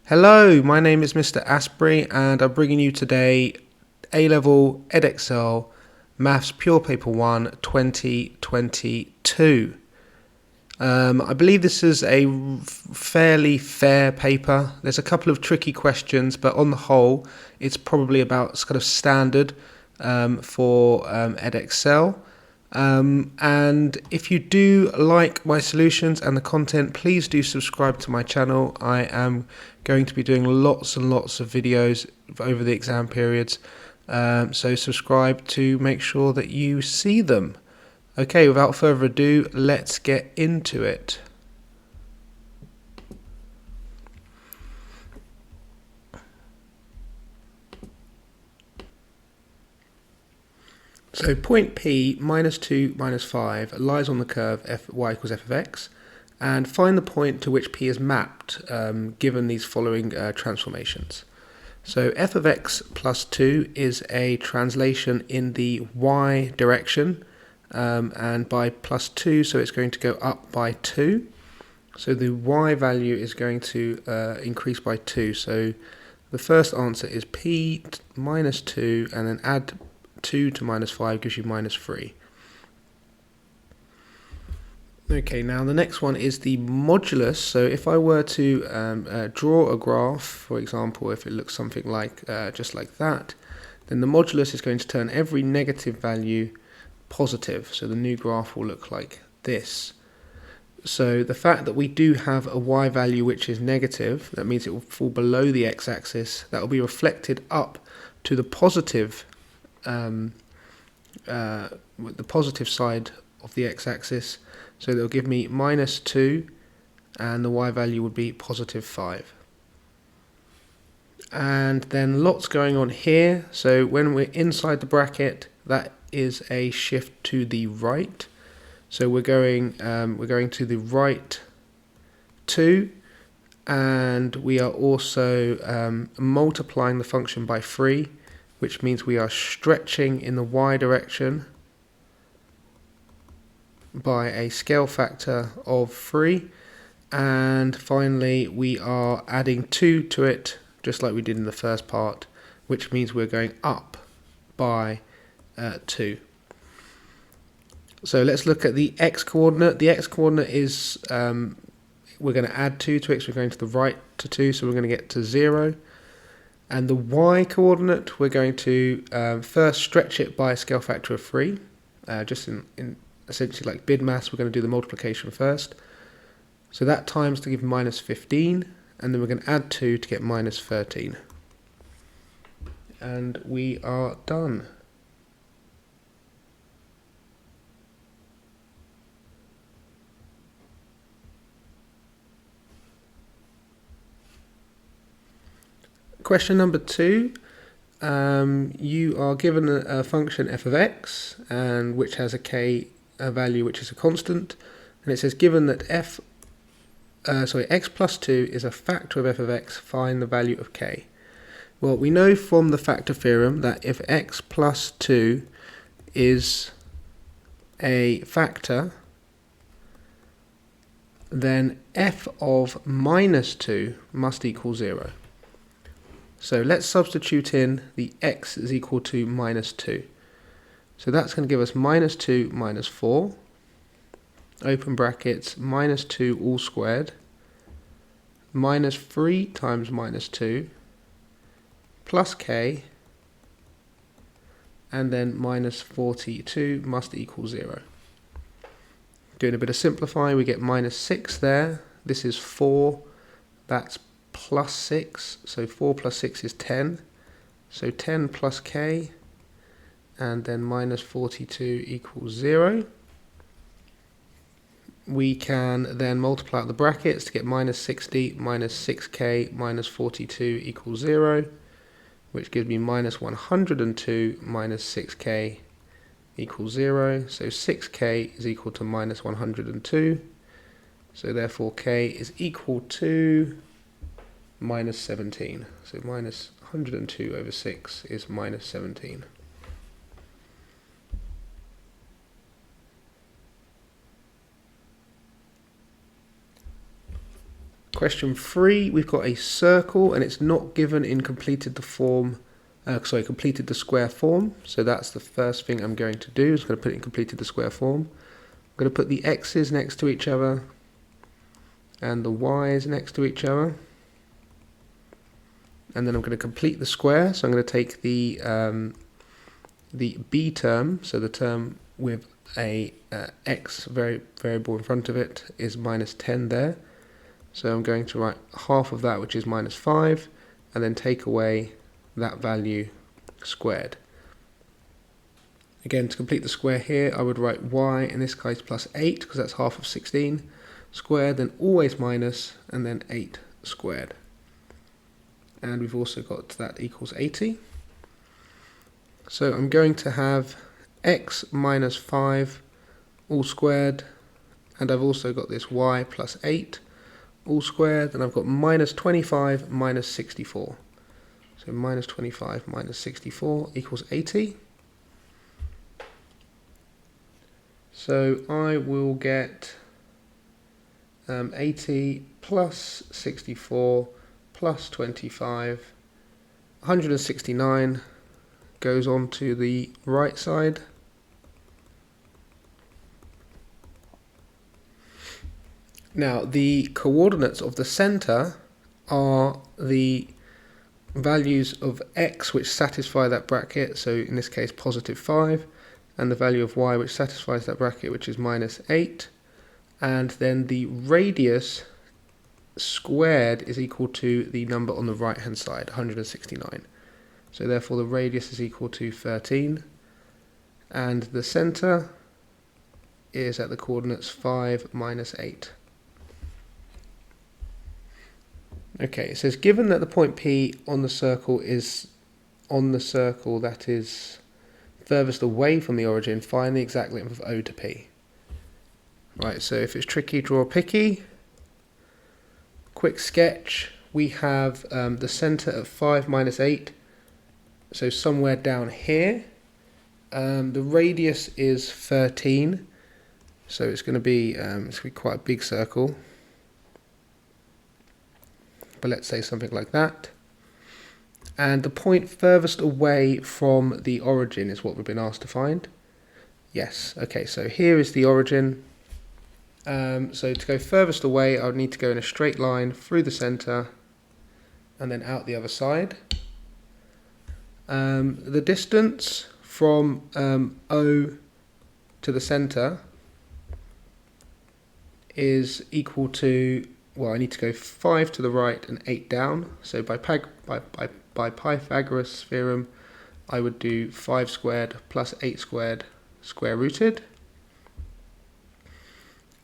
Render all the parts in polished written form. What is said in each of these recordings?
Hello, my name is Mr. Asprey and I'm bringing you today A-Level EDEXCEL Maths Pure Paper 1 2022. I believe this is a fairly fair paper. There's a couple of tricky questions, but on the whole it's probably about kind of standard for EDEXCEL. And if you do like my solutions and the content, please do subscribe to my channel. I am going to be doing lots and lots of videos over the exam periods, so subscribe to make sure that you see them. Okay, without further ado, let's get into it. So point P minus 2 minus 5 lies on the curve y equals f of x, and find the point to which P is mapped given these following transformations. So f of x plus 2 is a translation in the y direction, and by plus 2, so it's going to go up by 2. So the y value is going to increase by 2. So the first answer is P minus 2, and then add 2 to minus 5 gives you minus 3. Okay, now the next one is the modulus. So if I were to draw a graph, for example, if it looks something like just like that, then the modulus is going to turn every negative value positive. So the new graph will look like this. So the fact that we do have a y value which is negative, that means it will fall below the x-axis. That will be reflected up to the positive side of the x-axis, so they'll give me minus 2 and the y value would be positive 5. And then lots going on here. So when we're inside the bracket, that is a shift to the right, so we're going to the right 2, and we are also multiplying the function by 3, which means we are stretching in the y direction by a scale factor of 3, and finally we are adding 2 to it, just like we did in the first part, which means we're going up by 2. So let's look at the x-coordinate. The x-coordinate is, we're going to add 2 to it, so we're going to the right to 2, so we're going to get to 0. And the y-coordinate, we're going to first stretch it by a scale factor of 3. Just in essentially like bid maths, we're going to do the multiplication first. So that times to give minus 15, and then we're going to add 2 to get minus 13. And we are done. Question number 2, you are given a function f of x, and which has a value which is a constant, and it says given that x plus 2 is a factor of f of x, find the value of k. Well, we know from the factor theorem that if x plus 2 is a factor, then f of minus 2 must equal 0. So let's substitute in the x is equal to minus 2. So that's going to give us minus 2 minus 4, open brackets, minus 2 all squared, minus 3 times minus 2, plus k, and then minus 42 must equal 0. Doing a bit of simplifying, we get minus 6 there. This is 4, that's plus 6, so 4 plus 6 is 10, so 10 plus k, and then minus 42 equals 0. We can then multiply out the brackets to get minus 60 minus 6k minus 42 equals 0, which gives me minus 102 minus 6k equals 0, so 6k is equal to minus 102, so therefore k is equal to minus 17. So minus 102 over 6 is minus 17. Question 3, we've got a circle and it's not given in completed the square form. So that's the first thing I'm going to do, is I'm going to put it in completed the square form. I'm going to put the x's next to each other and the y's next to each other. And then I'm going to complete the square. So I'm going to take the b term, so the term with a x variable in front of it is minus 10 there. So I'm going to write half of that, which is minus 5, and then take away that value squared. Again, to complete the square here, I would write y, in this case, plus 8, because that's half of 16 squared, then always minus, and then 8 squared. And we've also got that equals 80. So I'm going to have x minus 5 all squared, and I've also got this y plus 8 all squared, and I've got minus 25 minus 64. So minus 25 minus 64 equals 80. So I will get 80 plus 64 plus 25, 169 goes on to the right side. Now the coordinates of the center are the values of x which satisfy that bracket, so in this case positive 5, and the value of y which satisfies that bracket, which is minus 8, and then the radius squared is equal to the number on the right hand side, 169. So therefore the radius is equal to 13, and the center is at the coordinates 5 minus 8. Okay, it says given that the point P on the circle is on the circle that is furthest away from the origin, find the exact length of O to P. Right, so if it's tricky, draw a picky. Quick sketch, we have the center at 5 minus 8, so somewhere down here. The radius is 13, so it's going to be quite a big circle. But let's say something like that. And the point furthest away from the origin is what we've been asked to find. Yes, okay, so here is the origin. So to go furthest away, I would need to go in a straight line through the center and then out the other side. The distance from O to the center is equal to, well, I need to go 5 to the right and 8 down. So by Pythagoras theorem, I would do 5 squared plus 8 squared square rooted.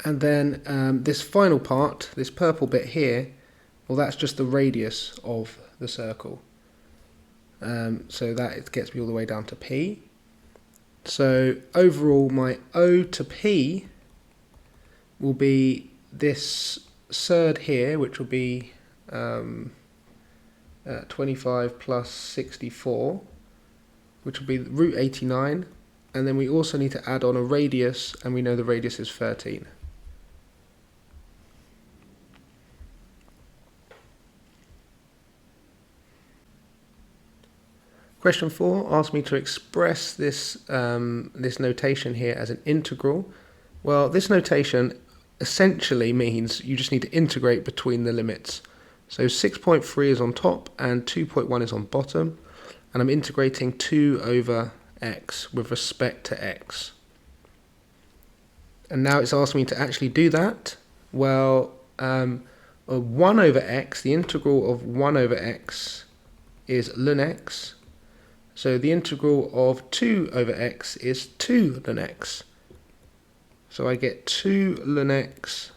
And then this final part, this purple bit here, well, that's just the radius of the circle. So that it gets me all the way down to P. So overall, my O to P will be this surd here, which will be 25 plus 64, which will be root 89. And then we also need to add on a radius, and we know the radius is 13. Question 4 asks me to express this, this notation here as an integral. Well, this notation essentially means you just need to integrate between the limits. So 6.3 is on top and 2.1 is on bottom, and I'm integrating 2 over x with respect to x. And now it's asked me to actually do that. Well, 1 over x, the integral of 1 over x is ln x. So the integral of 2 over x is 2 ln x. So I get 2 ln x,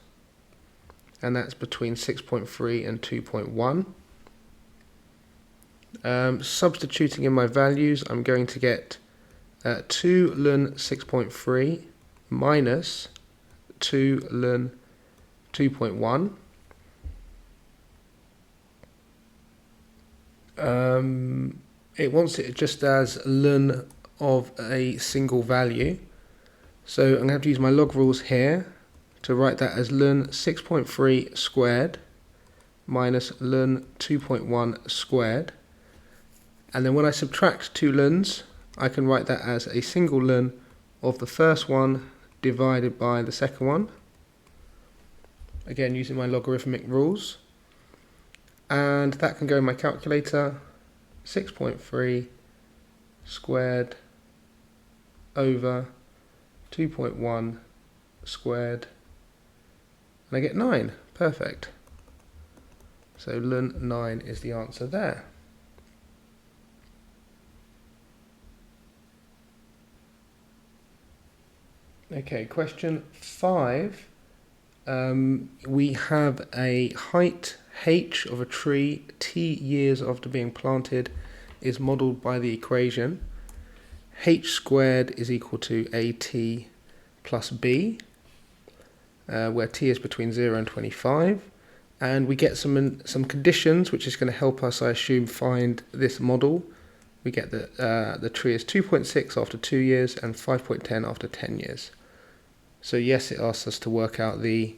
and that's between 6.3 and 2.1. Substituting in my values, I'm going to get 2 ln 6.3 minus 2 ln 2.1. It wants it just as ln of a single value. So I'm going to have to use my log rules here to write that as ln 6.3 squared minus ln 2.1 squared. And then when I subtract two lns, I can write that as a single ln of the first one divided by the second one. Again, using my logarithmic rules. And that can go in my calculator. 6.3 squared over 2.1 squared. And I get 9. Perfect. So ln 9 is the answer there. Okay, question 5. We have a height h of a tree t years after being planted is modelled by the equation h squared is equal to at plus b, where t is between 0 and 25, and we get some conditions which is going to help us, I assume, find this model. We get that the tree is 2.6 after 2 years and 5.10 after 10 years. So yes, it asks us to work out the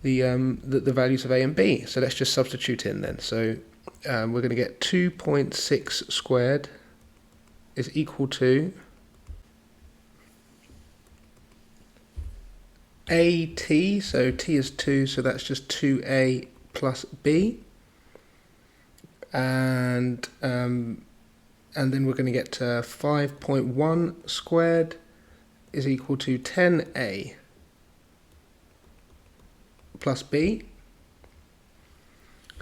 values of a and b. So let's just substitute in then. So we're going to get 2.6 squared is equal to at, so t is 2, so that's just 2a plus b, and then we're going to get 5.1 squared is equal to 10a plus b.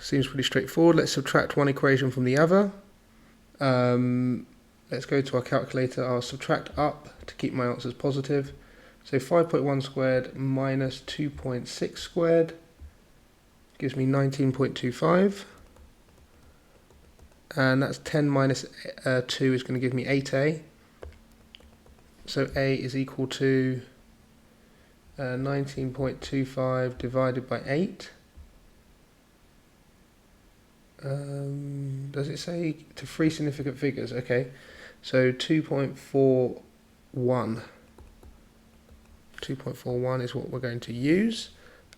Seems pretty straightforward. Let's subtract one equation from the other. Let's go to our calculator. I'll subtract up to keep my answers positive. So 5.1 squared minus 2.6 squared gives me 19.25. And that's 10 minus 2 is going to give me 8a. So a is equal to 19.25 divided by 8. Does it say to three significant figures? Okay, so 2.41. 2.41 is what we're going to use.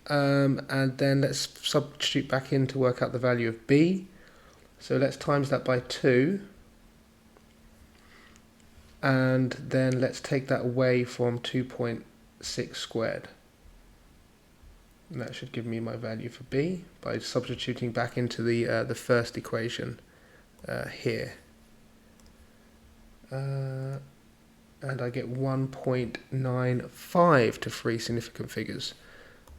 And then let's substitute back in to work out the value of b. So let's times that by 2. And then let's take that away from 2.6 squared. And that should give me my value for b by substituting back into the first equation here. And I get 1.95 to three significant figures.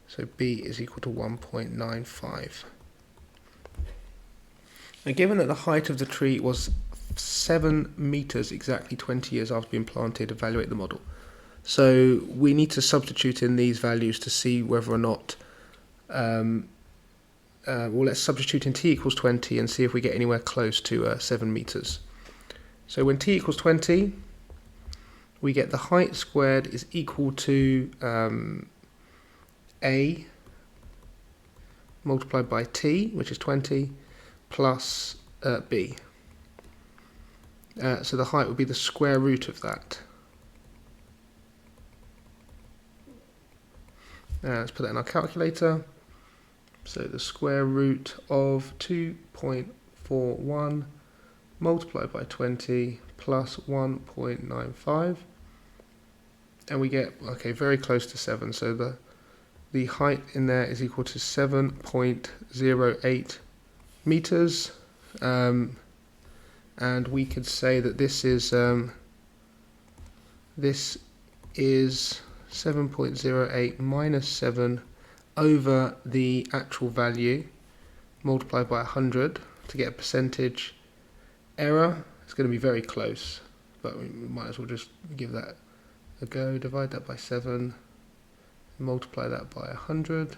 So b is equal to 1.95. Now, given that the height of the tree was 7 meters exactly 20 years after being planted, evaluate the model. So we need to substitute in these values to see whether or not, well, let's substitute in t equals 20 and see if we get anywhere close to 7 meters. So when t equals 20, we get the height squared is equal to a multiplied by t, which is 20, plus b. So the height would be the square root of that. Let's put that in our calculator. So the square root of 2.41 multiplied by 20 plus 1.95. And we get, okay, very close to 7. So the height in there is equal to 7.08 meters. And we could say that this is 7.08 minus 7 over the actual value multiplied by 100 to get a percentage error. It's going to be very close, but we might as well just give that a go. Divide that by 7, multiply that by 100.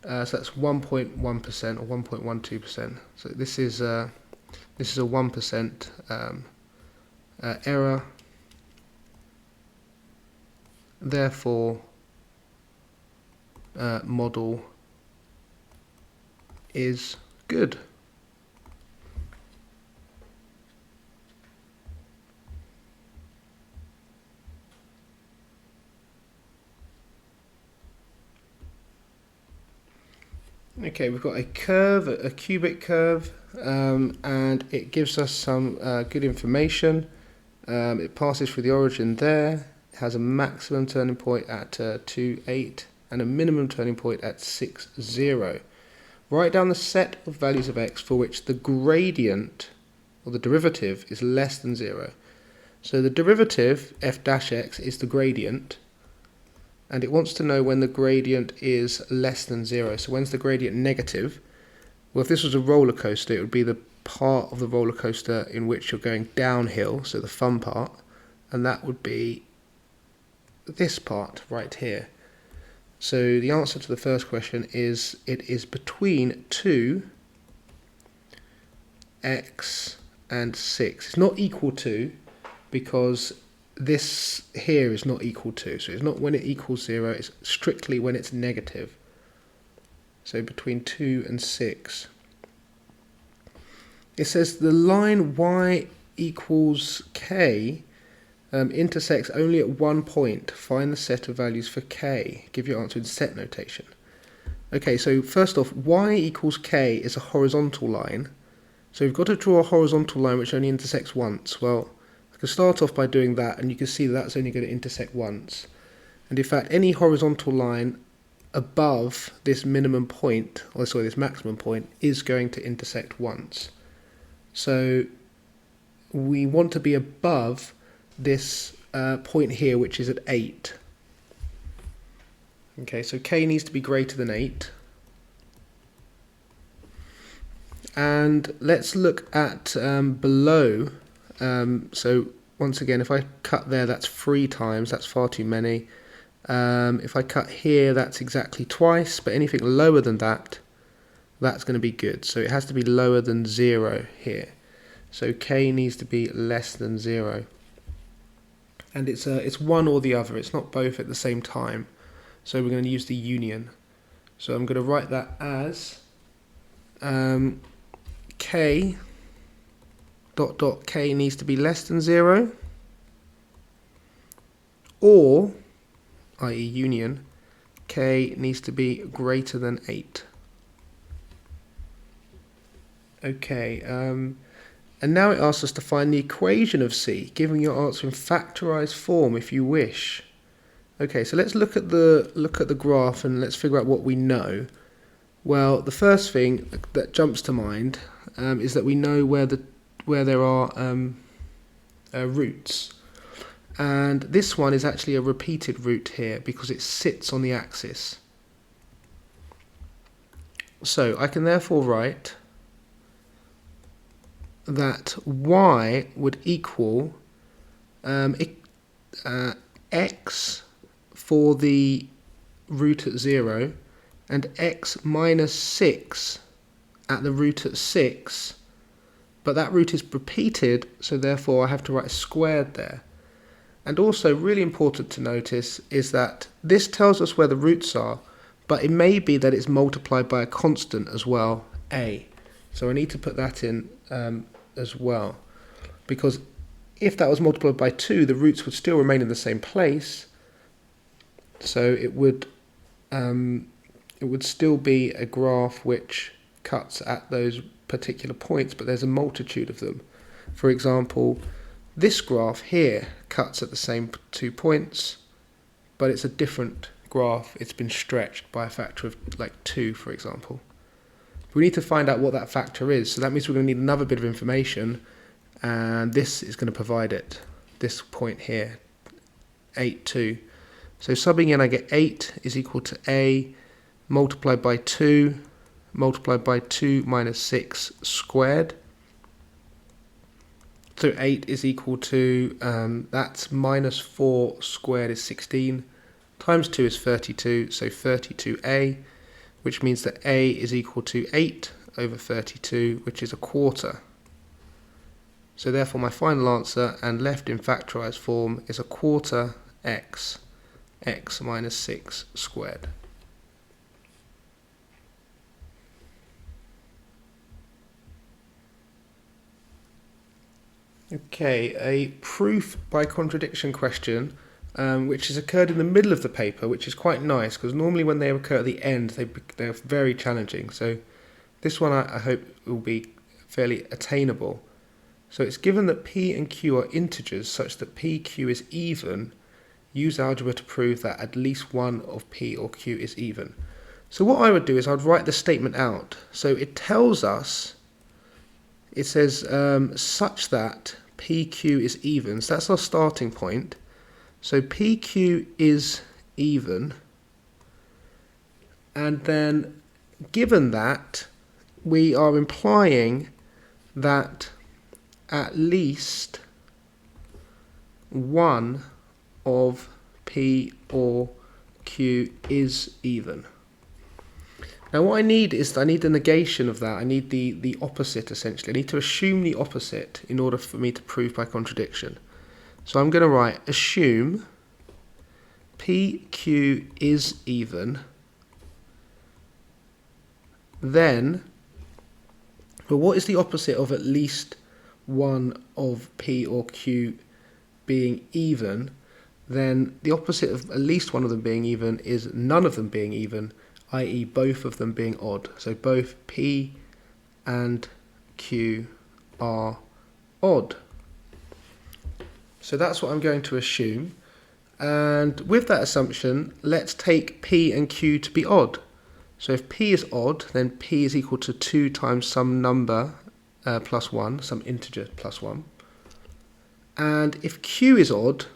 So that's 1.1% or 1.12%. So this is a 1% error. Therefore, model is good. Okay, we've got a curve, a cubic curve, and it gives us some good information. It passes through the origin there. It has a maximum turning point at 2, 8, and a minimum turning point at 6, 0. Write down the set of values of x for which the gradient, or the derivative, is less than 0. So the derivative, f dash x, is the gradient, and it wants to know when the gradient is less than 0. So when's the gradient negative? Well, if this was a roller coaster, it would be the part of the roller coaster in which you're going downhill, so the fun part, and that would be this part right here. So the answer to the first question is it is between 2, x, and 6. It's not equal to, because this here is not equal to. So it's not when it equals 0, it's strictly when it's negative. So between 2 and 6. It says the line y equals k intersects only at one point. Find the set of values for k. Give your answer in set notation. Okay, so first off, y equals k is a horizontal line. So we've got to draw a horizontal line which only intersects once. Well, I can start off by doing that, and you can see that that's only going to intersect once. And in fact, any horizontal line above this minimum point, or sorry, this maximum point, is going to intersect once. So we want to be above this point here, which is at 8. Okay, so k needs to be greater than 8. And let's look at below. So once again, if I cut there, that's 3 times, that's far too many. If I cut here, that's exactly twice, but anything lower than that, that's going to be good. So it has to be lower than 0 here. So k needs to be less than 0. And it's one or the other, it's not both at the same time. So we're going to use the union. So I'm going to write that as k dot dot k needs to be less than 0, or, i.e. union, k needs to be greater than 8. Okay, and now it asks us to find the equation of c, giving your answer in factorized form if you wish. Okay, so let's look at the graph and let's figure out what we know. Well, the first thing that jumps to mind is that we know where there are roots, and this one is actually a repeated root here because it sits on the axis. So I can therefore write that y would equal x for the root at 0 and x minus 6 at the root at 6, but that root is repeated, so therefore I have to write a squared there. And also really important to notice is that this tells us where the roots are, but it may be that it's multiplied by a constant as well, a. So I need to put that in as well, because if that was multiplied by 2, the roots would still remain in the same place, so it would still be a graph which cuts at those particular points, but there's a multitude of them. For example, this graph here cuts at the same 2 points, but it's a different graph. It's been stretched by a factor of like 2, for example. We need to find out what that factor is, so that means we're going to need another bit of information, and this is going to provide it, this point here, 8, 2. So subbing in, I get 8 is equal to a multiplied by 2 minus 6 squared. So 8 is equal to, that's minus 4 squared is 16, times 2 is 32, so 32a, which means that a is equal to 8 over 32, which is a quarter. So therefore my final answer, and left in factorized form, is a quarter x minus 6 squared. Okay, a proof by contradiction question which has occurred in the middle of the paper, which is quite nice, because normally when they occur at the end, they're very challenging. So this one I hope will be fairly attainable. So it's given that P and Q are integers such that PQ is even. Use algebra to prove that at least one of P or Q is even. So what I would do is I'd write the statement out. So it tells us, it says such that PQ is even. So that's our starting point. So PQ is even. And then given that, we are implying that at least one of P or Q is even. Now what I need the negation of that. I need the opposite, essentially. I need to assume the opposite in order for me to prove by contradiction. So I'm going to write assume PQ is even, then, well, what is the opposite of at least one of P or Q being even? Then the opposite of at least one of them being even is none of them being even, i.e. both of them being odd. So both P and Q are odd. So that's what I'm going to assume. And with that assumption, let's take P and Q to be odd. So if P is odd, then P is equal to 2 times some number plus 1, some integer plus 1. And if Q is odd,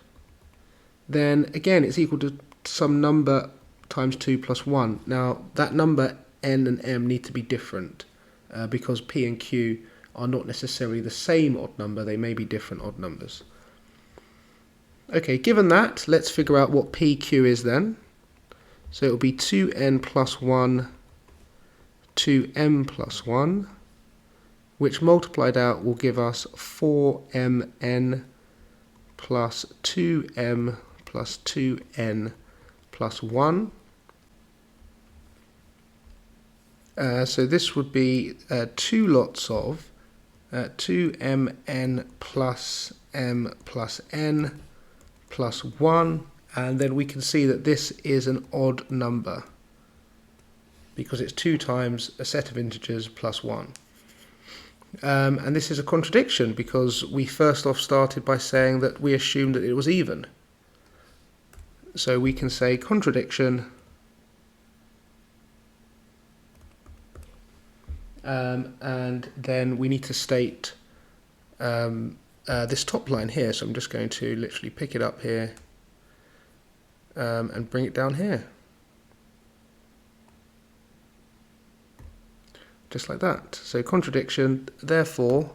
then again it's equal to some number times 2 plus 1. Now that number n and m need to be different because P and Q are not necessarily the same odd number, they may be different odd numbers. Okay, given that, let's figure out what PQ is then. So it will be 2n plus 1, 2m plus 1, which multiplied out will give us 4mn plus 2m plus 2n plus 1. So this would be 2 lots of 2mn plus m plus n plus 1, and then we can see that this is an odd number because it's 2 times a set of integers plus 1. And this is a contradiction because we first off started by saying that we assumed that it was even. So we can say contradiction, and then we need to state this top line here. So I'm just going to literally pick it up here and bring it down here. Just like that. So contradiction, therefore,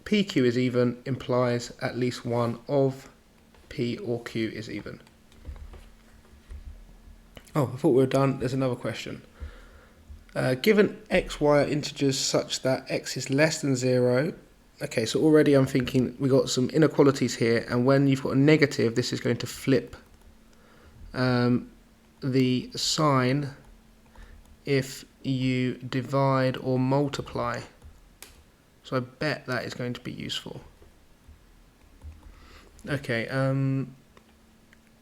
PQ is even implies at least one of P or Q is even. Oh, I thought we were done. There's another question. Given x, y are integers such that x is less than 0. Okay, so already I'm thinking we got some inequalities here, and when you've got a negative, this is going to flip the sign if you divide or multiply. So I bet that is going to be useful. Okay,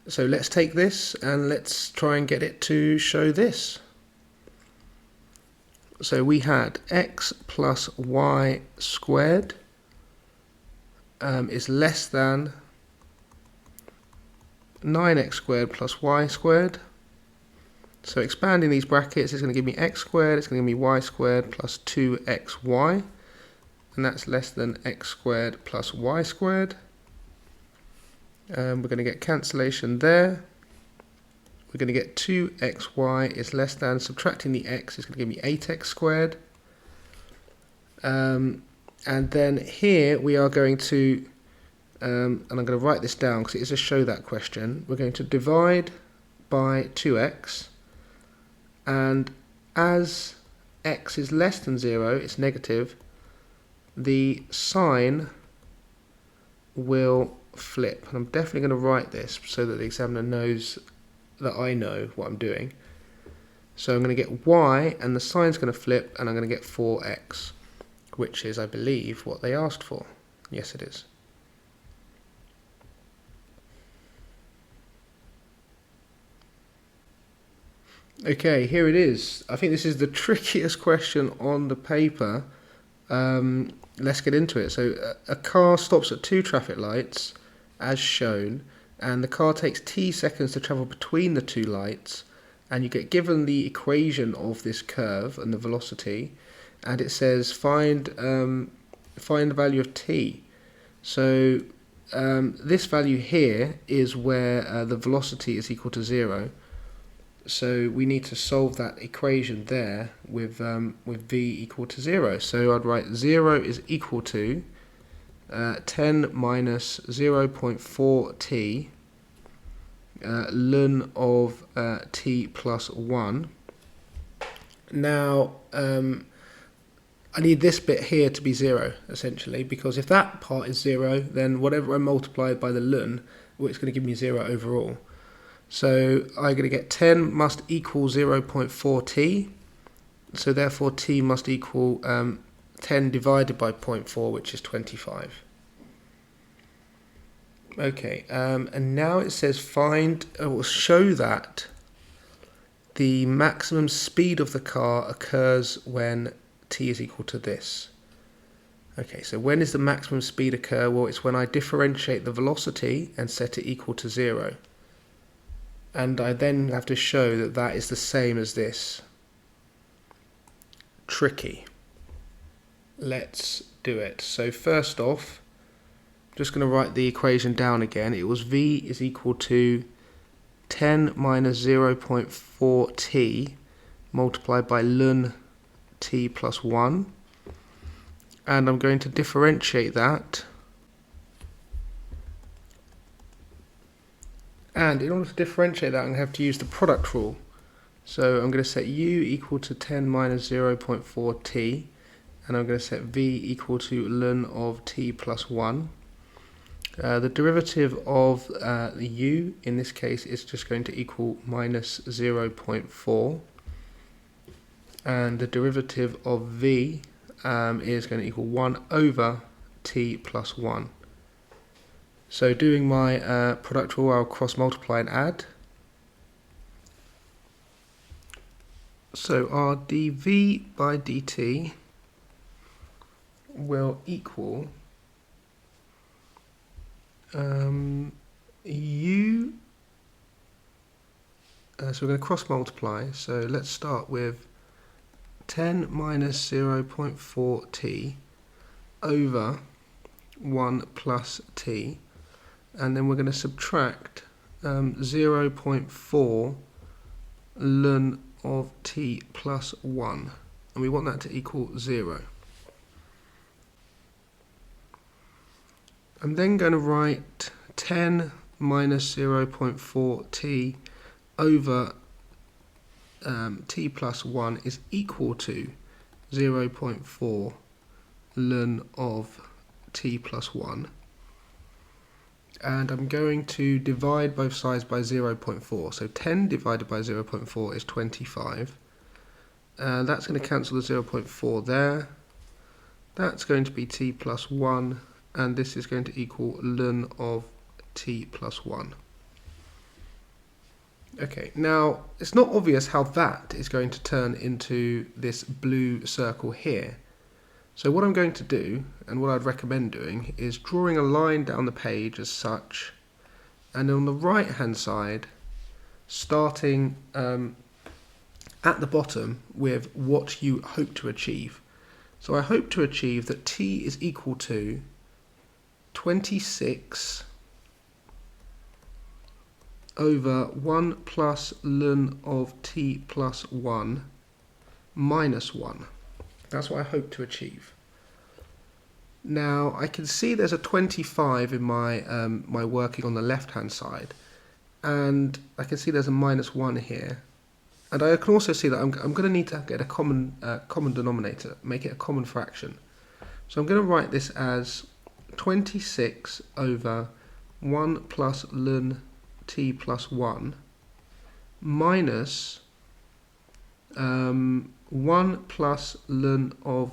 so let's take this and let's try and get it to show this. So we had x plus y squared is less than 9x squared plus y squared. So expanding these brackets is going to give me x squared, it's going to give me y squared plus 2xy, and that's less than x squared plus y squared. We're going to get cancellation there. We're going to get 2xy is less than, subtracting the x is going to give me 8x squared. And then here we are going to, and I'm going to write this down because it is a show that question. We're going to divide by 2x, and as x is less than 0, it's negative, the sign will flip. And I'm definitely going to write this so that the examiner knows that I know what I'm doing. So I'm going to get y, and the sign's going to flip, and I'm going to get 4x, which is, I believe, what they asked for. Yes, it is. Okay, here it is. I think this is the trickiest question on the paper. Let's get into it. So a car stops at 2 traffic lights, as shown, and the car takes t seconds to travel between the 2 lights, and you get given the equation of this curve and the velocity, and it says find the value of t. So this value here is where the velocity is equal to 0. So we need to solve that equation there with v equal to 0. So I'd write 0 is equal to 10 minus 0.4t ln of t plus 1. Now I need this bit here to be 0 essentially, because if that part is 0, then whatever I multiply by the ln, well, it's going to give me 0 overall. So I'm going to get 10 must equal 0.4t, so therefore t must equal 10 divided by 0.4, which is 25. Okay, and now it says find, or show that the maximum speed of the car occurs when t is equal to this. Okay, so when does the maximum speed occur? Well, it's when I differentiate the velocity and set it equal to 0. And I then have to show that that is the same as this. Tricky. Let's do it. So first off, I'm just going to write the equation down again. It was v is equal to 10 minus 0.4t multiplied by ln t plus 1. And I'm going to differentiate that. And in order to differentiate that, I'm going to have to use the product rule. So I'm going to set u equal to 10 minus 0.4t, and I'm going to set v equal to ln of t plus 1. The derivative of the u, in this case, is just going to equal minus 0.4. And the derivative of v is going to equal 1 over t plus 1. So doing my product rule, I'll cross multiply and add. So our dv by dt will equal u, so we're going to cross multiply, so let's start with 10 minus 0.4t over 1 plus t, and then we're going to subtract 0.4 ln of t plus 1, and we want that to equal 0. I'm then going to write 10 minus 0.4t over t plus 1 is equal to 0.4 ln of t plus 1. And I'm going to divide both sides by 0.4. So 10 divided by 0.4 is 25. That's going to cancel the 0.4 there. That's going to be t plus 1. And this is going to equal ln of t plus 1. Okay, now it's not obvious how that is going to turn into this blue circle here. So what I'm going to do, and what I'd recommend doing, is drawing a line down the page as such, and on the right hand side, starting at the bottom with what you hope to achieve. So I hope to achieve that t is equal to 26 over 1 plus ln of t plus 1 minus 1. That's what I hope to achieve. Now I can see there's a 25 in my my working on the left hand side, and I can see there's a minus 1 here, and I can also see that I'm going to need to get a common denominator, make it a common fraction. So I'm going to write this as 26 over 1 plus ln t plus 1 minus 1 plus ln of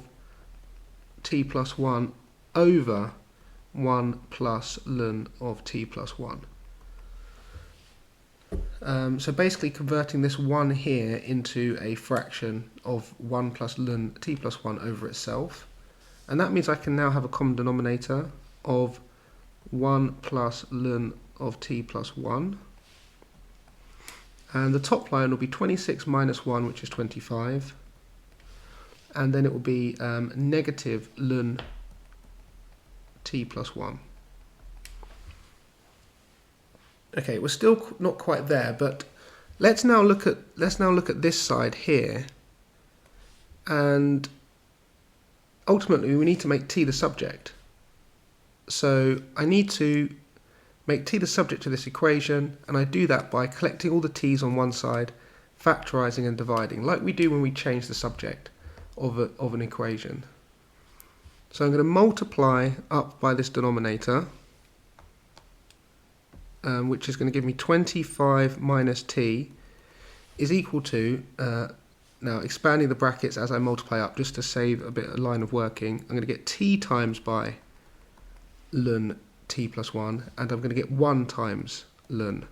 t plus 1 over 1 plus ln of t plus 1. So basically converting this 1 here into a fraction of 1 plus ln t plus 1 over itself. And that means I can now have a common denominator of 1 plus ln of t plus 1. And the top line will be 26 minus 1, which is 25. And then it will be negative ln t plus 1. Okay, we're still not quite there, but let's now look at this side here, and ultimately we need to make t the subject. So I need to make t the subject to this equation, and I do that by collecting all the t's on one side, factorising and dividing, like we do when we change the subject of an equation. So I'm going to multiply up by this denominator, which is going to give me 25 minus t is equal to, now expanding the brackets as I multiply up just to save a bit of line of working, I'm going to get t times by ln t plus 1, and I'm going to get 1 times ln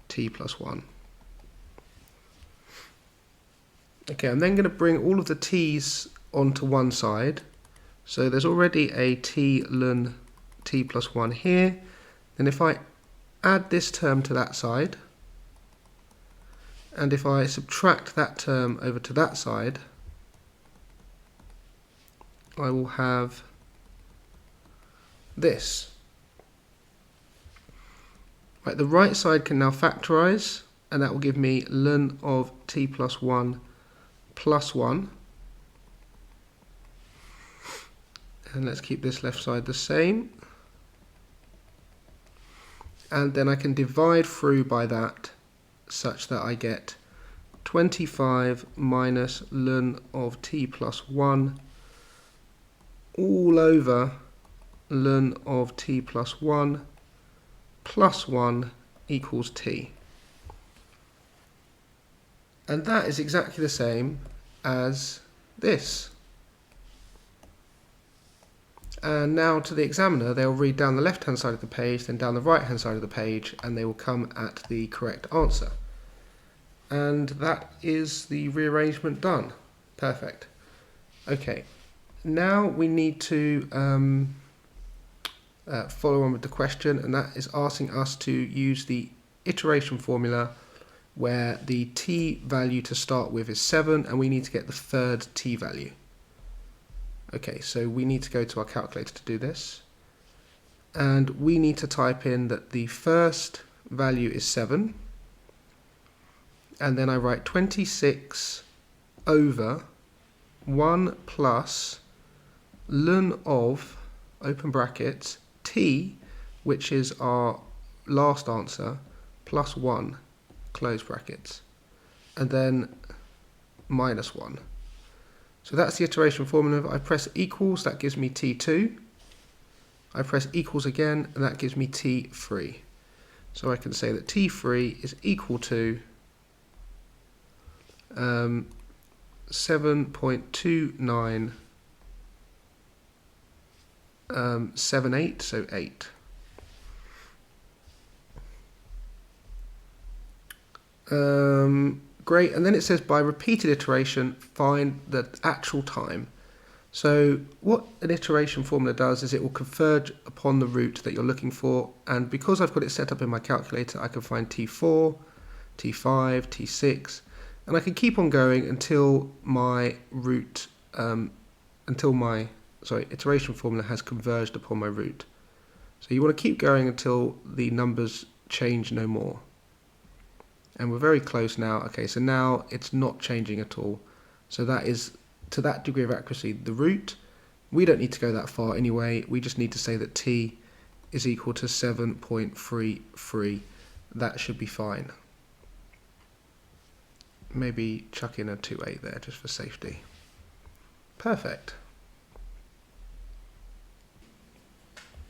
t plus 1. Okay, I'm then going to bring all of the t's onto one side. So there's already a t ln t plus 1 here. Then if I add this term to that side, and if I subtract that term over to that side, I will have this. Right, the right side can now factorise, and that will give me ln of t plus 1 plus 1. And let's keep this left side the same. And then I can divide through by that such that I get 25 minus ln of t plus 1 all over ln of t plus 1 plus 1 equals t. And that is exactly the same as this. And now to the examiner, they'll read down the left-hand side of the page, then down the right-hand side of the page, and they will come at the correct answer. And that is the rearrangement done. Perfect. Okay, now we need to follow on with the question, and that is asking us to use the iteration formula where the t value to start with is 7, and we need to get the third t value. Okay, so we need to go to our calculator to do this, and we need to type in that the first value is 7, and then I write 26 over 1 plus ln of, open brackets, t, which is our last answer, plus 1, close brackets, and then minus 1. So that's the iteration formula. I press equals, that gives me t2. I press equals again, and that gives me t3. So I can say that t3 is equal to 7.2978, so 8. Great, and then it says by repeated iteration find the actual time. So what an iteration formula does is it will converge upon the root that you're looking for, and because I've got it set up in my calculator, I can find t4, t5, t6, and I can keep on going until my root, iteration formula has converged upon my root. So you want to keep going until the numbers change no more. And we're very close now. Okay, so now it's not changing at all. So that is, to that degree of accuracy, the root. We don't need to go that far anyway. We just need to say that t is equal to 7.33. That should be fine. Maybe chuck in a 2.8 there just for safety. Perfect.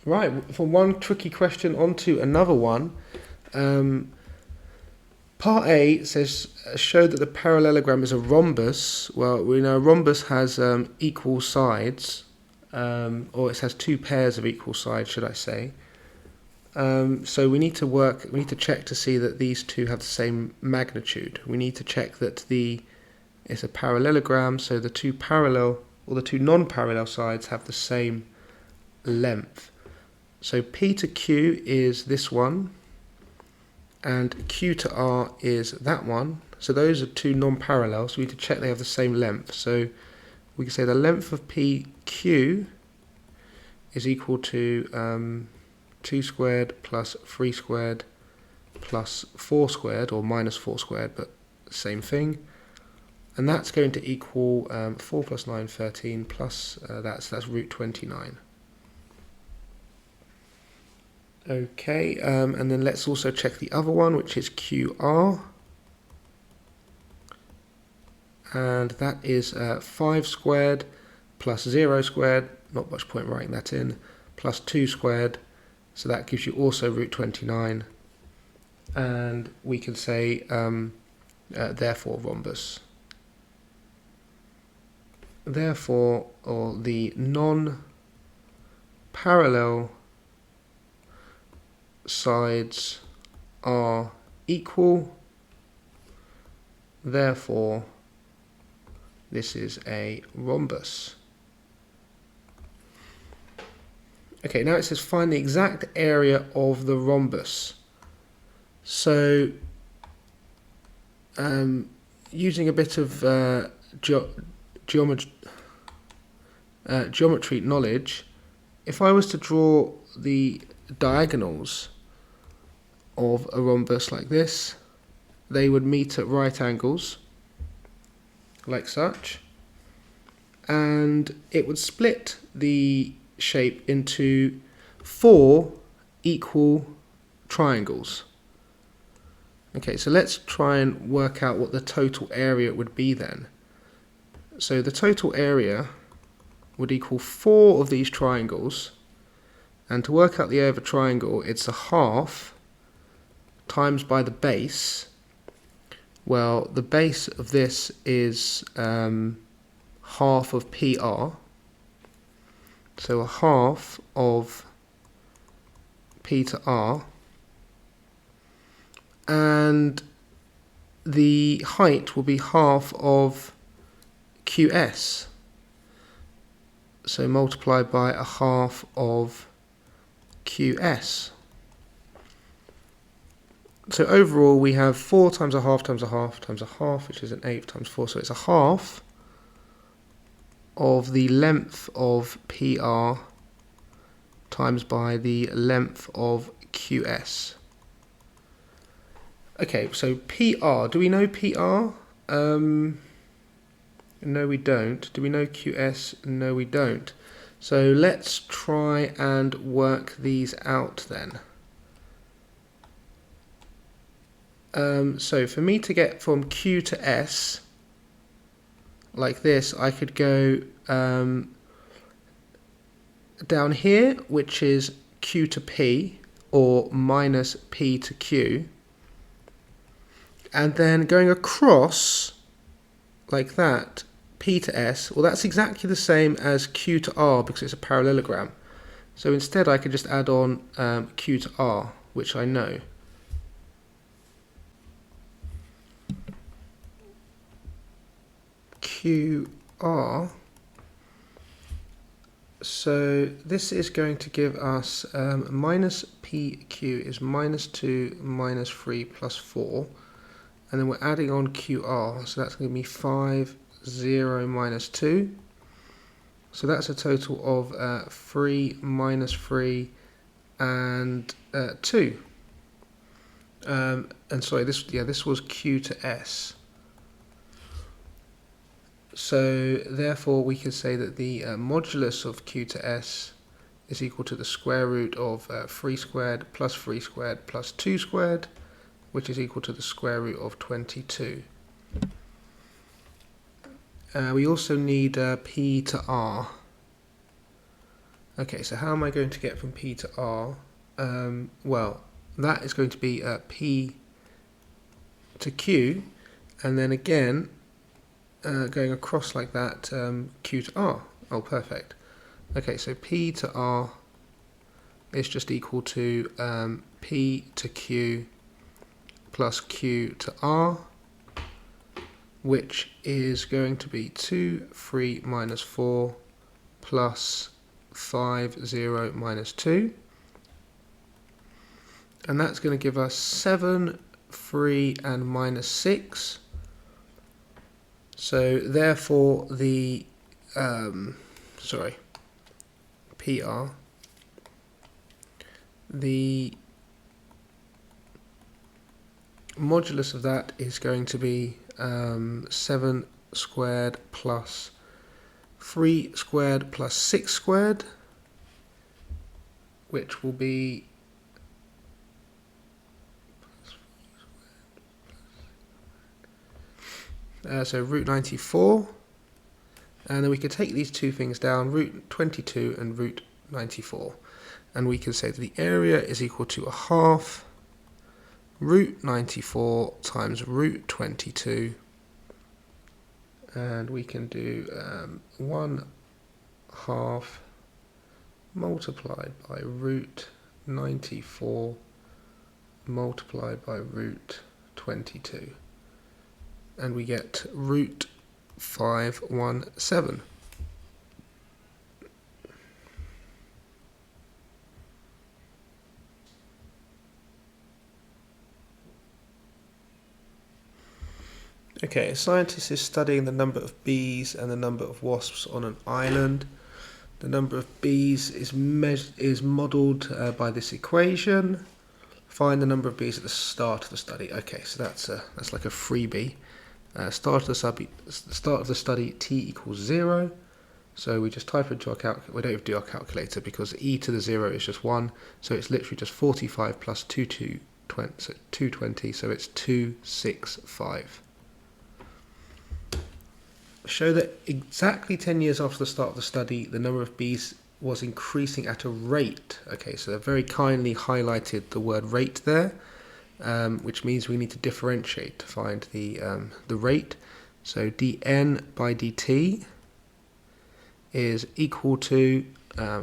Right, from one tricky question onto another one. Part A says, show that the parallelogram is a rhombus. Well, we know a rhombus has equal sides, or it has two pairs of equal sides, should I say. So we need to check to see that these two have the same magnitude. We need to check that it's a parallelogram, so the two parallel or the two non-parallel sides have the same length. So P to Q is this one, and Q to R is that one. So those are two non-parallel, so we need to check they have the same length. So we can say the length of PQ is equal to 2 squared plus 3 squared plus 4 squared, or minus 4 squared, but same thing. And that's going to equal 4 plus 9, 13, plus that's root 29. Okay, and then let's also check the other one, which is QR. And that is 5 squared plus 0 squared, not much point writing that in, plus 2 squared. So that gives you also root 29. And we can say, therefore, rhombus. Therefore, or the non-parallel sides are equal. Therefore, this is a rhombus. Okay, now it says find the exact area of the rhombus. So, using a bit of geometry knowledge, if I was to draw the diagonals of a rhombus like this, they would meet at right angles, like such, and it would split the shape into 4 equal triangles. Okay, so let's try and work out what the total area would be then. So the total area would equal 4 of these triangles, and to work out the area of a triangle, it's a half times by the base. Well, the base of this is half of PR, so a half of P to R, and the height will be half of QS, so multiplied by a half of QS. So overall we have 4 times a half times a half times a half, which is an 8 times 4, so it's a half of the length of PR times by the length of QS. Okay, so PR, do we know PR? No, we don't. Do we know QS? No, we don't. So let's try and work these out then. So for me to get from Q to S, like this, I could go down here, which is Q to P, or minus P to Q, and then going across like that, P to S, well, that's exactly the same as Q to R because it's a parallelogram. So instead I could just add on Q to R, which I know. QR, so this is going to give us minus PQ is minus 2 minus 3 plus 4, and then we're adding on QR, so that's going to be 5, 0 minus 2, so that's a total of 3 minus 3 and 2. And sorry, this was Q to S. So therefore we can say that the modulus of Q to S is equal to the square root of 3 squared plus 3 squared plus 2 squared, which is equal to the square root of 22. We also need P to R. Okay, so how am I going to get from P to R? Well, that is going to be P to Q, and then again going across like that, Q to R. Oh, perfect. Okay, so P to R is just equal to P to Q plus Q to R, which is going to be 2, 3 minus 4 plus 5, 0 minus 2. And that's going to give us 7, 3 and minus 6. So therefore the, PR, the modulus of that is going to be 7 squared plus 3 squared plus 6 squared, which will be so root 94, and then we could take these two things down, root 22 and root 94, and we can say that the area is equal to a half root 94 times root 22, and we can do 1 half multiplied by root 94 multiplied by root 22, and we get root 517. Okay, a scientist is studying the number of bees and the number of wasps on an island. The number of bees is modelled by this equation. Find the number of bees at the start of the study. Okay, so that's like a freebie. Start of the study, t equals 0. So we just type into our calculator. We don't even do our calculator because e to the 0 is just 1. So it's literally just 45 plus 220. So it's 265. Show that exactly 10 years after the start of the study, the number of bees was increasing at a rate. Okay, so they've very kindly highlighted the word rate there, which means we need to differentiate to find the rate. So dn by dt is equal to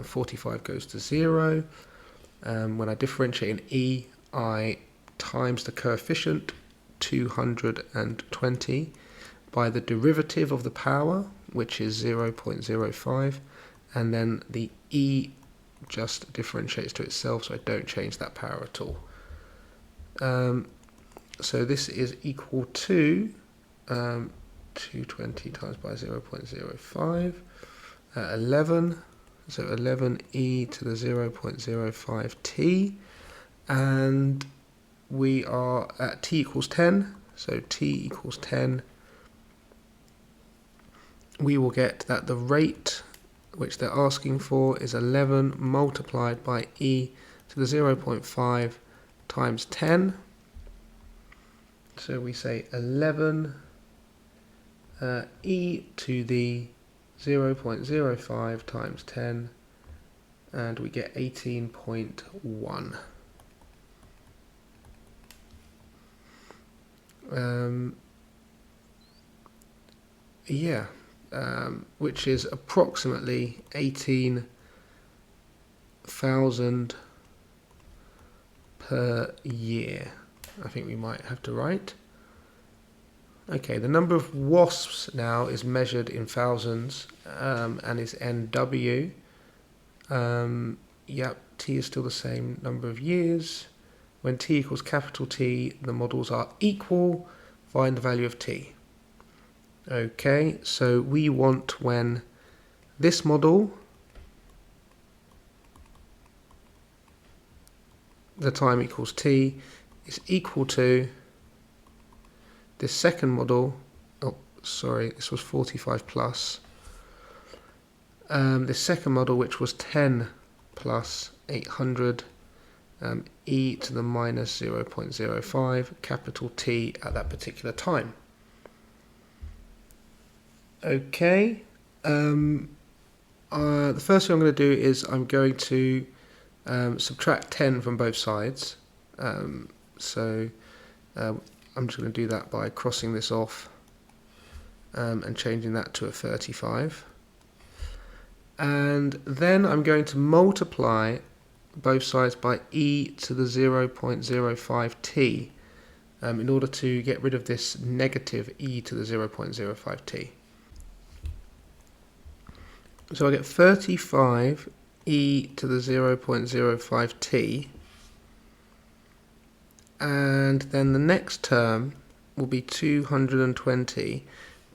45 goes to 0. When I differentiate in e, I times the coefficient 220 by the derivative of the power, which is 0.05, and then the e just differentiates to itself, so I don't change that power at all. So this is equal to 220 times by 0.05, 11, so 11e to the 0.05t, and we are at t equals 10, so t equals 10. We will get that the rate which they're asking for is 11 multiplied by e to the 0.5 times 10. So we say 11 e to the 0.05 times 10, and we get 18.1. Which is approximately 18,000 per year, I think we might have to write. Okay, the number of wasps now is measured in thousands and is NW. T is still the same number of years. When t equals capital T, the models are equal. Find the value of t. Okay, so we want when this model, the time equals t, is equal to this second model, this was 45 plus, this second model, which was 10 plus 800, e to the minus 0.05, capital T at that particular time. Okay, the first thing I'm going to do is I'm going to subtract 10 from both sides. I'm just going to do that by crossing this off and changing that to a 35. And then I'm going to multiply both sides by e to the 0.05t in order to get rid of this negative e to the 0.05t. So I get 35 e to the 0.05t, and then the next term will be 220,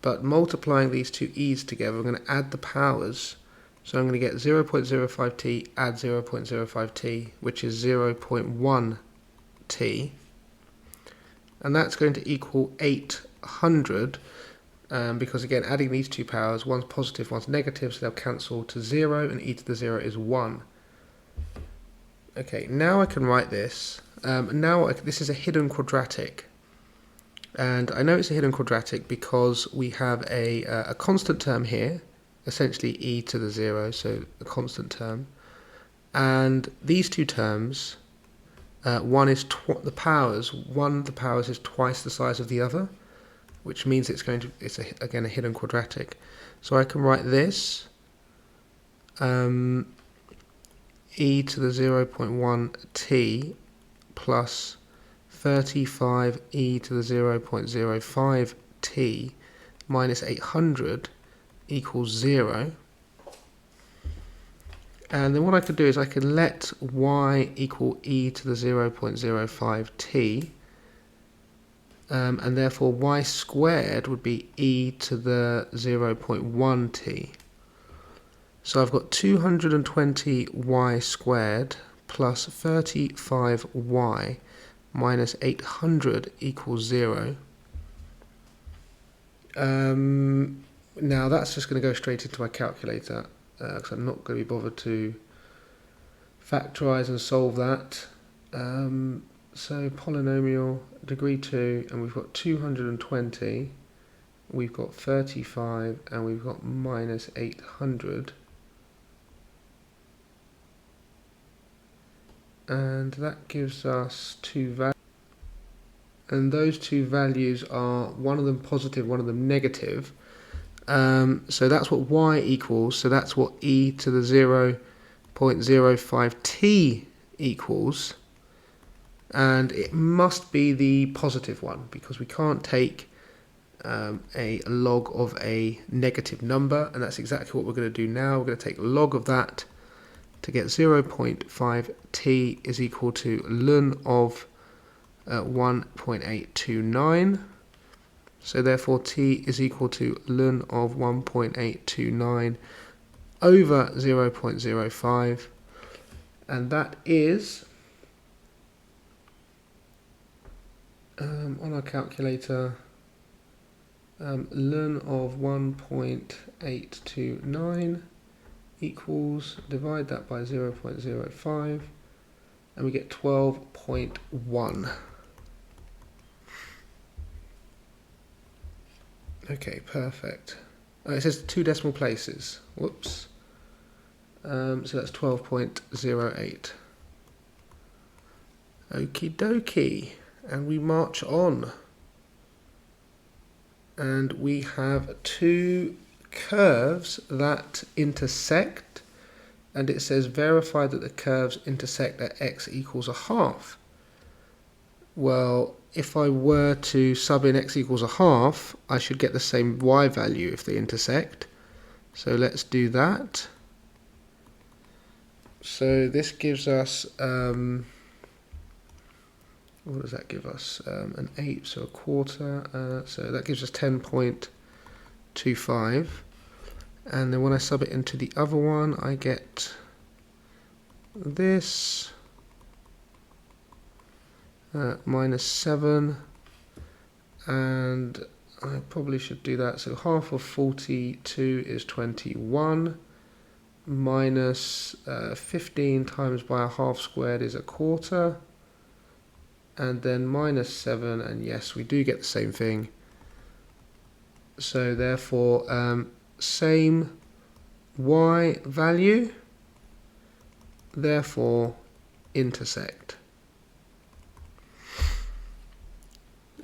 but multiplying these two e's together, I'm going to add the powers. So I'm going to get 0.05t add 0.05t, which is 0.1t, and that's going to equal 800, because again, adding these two powers, one's positive, one's negative, so they'll cancel to 0, and e to the 0 is 1. Okay, now I can write this. This is a hidden quadratic, and I know it's a hidden quadratic because we have a constant term here, essentially e to the 0, so a constant term, and these two terms, one is the powers is twice the size of the other, which means it's again a hidden quadratic. So I can write this e to the 0.1t plus 35 e to the 0.05t minus 800 equals 0. And then what I could do is I could let y equal e to the 0.05t, and therefore y squared would be e to the 0.1t. So I've got 220y squared plus 35y minus 800 equals 0. Now that's just going to go straight into my calculator, because I'm not going to be bothered to factorize and solve that. So polynomial degree 2, and we've got 220, we've got 35, and we've got minus 800. And that gives us two values. And those two values are one of them positive, one of them negative. So that's what y equals, so that's what e to the 0.05t equals, and it must be the positive one because we can't take a log of a negative number, and that's exactly what we're going to do now. We're going to take log of that to get 0.5t is equal to ln of 1.829. So therefore t is equal to ln of 1.829 over 0.05, and that is, on our calculator, ln of 1.829 equals, divide that by 0.05, and we get 12.1. Okay, perfect. It says 2 decimal places. Whoops. So that's 12.08. Okie dokie. And we march on. And we have two curves that intersect. And it says verify that the curves intersect at x equals a half. Well, if I were to sub in x equals a half, I should get the same y value if they intersect. So let's do that. So this gives us, what does that give us? An 8, so a quarter. So that gives us 10.25. And then when I sub it into the other one, I get this. Minus 7, and I probably should do that. So half of 42 is 21, minus 15 times by a half squared is a quarter, and then minus 7, and yes, we do get the same thing. So therefore, same y value, therefore intersect.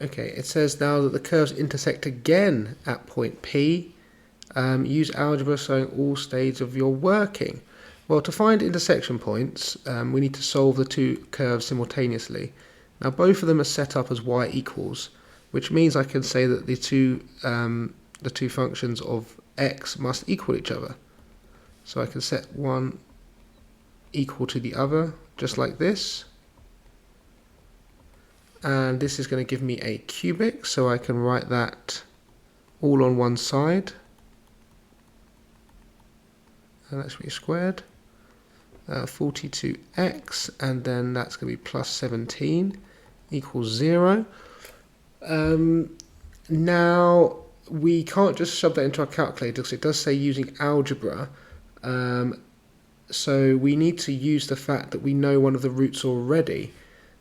Okay, it says now that the curves intersect again at point P, Use algebra showing all stages of your working. Well, to find intersection points, we need to solve the two curves simultaneously. Now, both of them are set up as y equals, which means I can say that the two functions of x must equal each other. So I can set one equal to the other, just like this. And this is going to give me a cubic, so I can write that all on one side. And that should be squared. 42x, and then that's going to be plus 17 equals 0. Now, we can't just shove that into our calculator because it does say using algebra. So we need to use the fact that we know one of the roots already.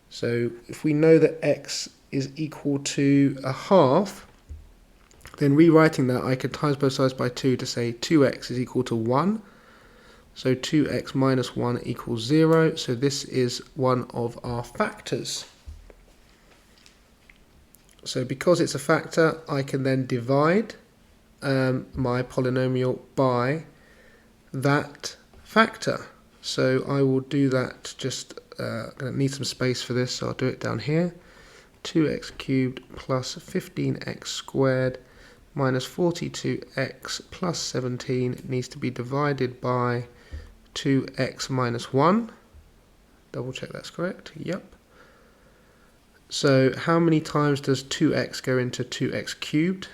So if we know that x is equal to a half, then rewriting that, I could times both sides by 2 to say 2x is equal to 1. So 2x minus 1 equals 0. So this is one of our factors. So because it's a factor, I can then divide my polynomial by that factor. So I will do that, just going to need some space for this, so I'll do it down here. 2x cubed plus 15x squared minus 42x plus 17 needs to be divided by 2x minus 1. Double check that's correct. Yep. So how many times does 2x go into 2x cubed?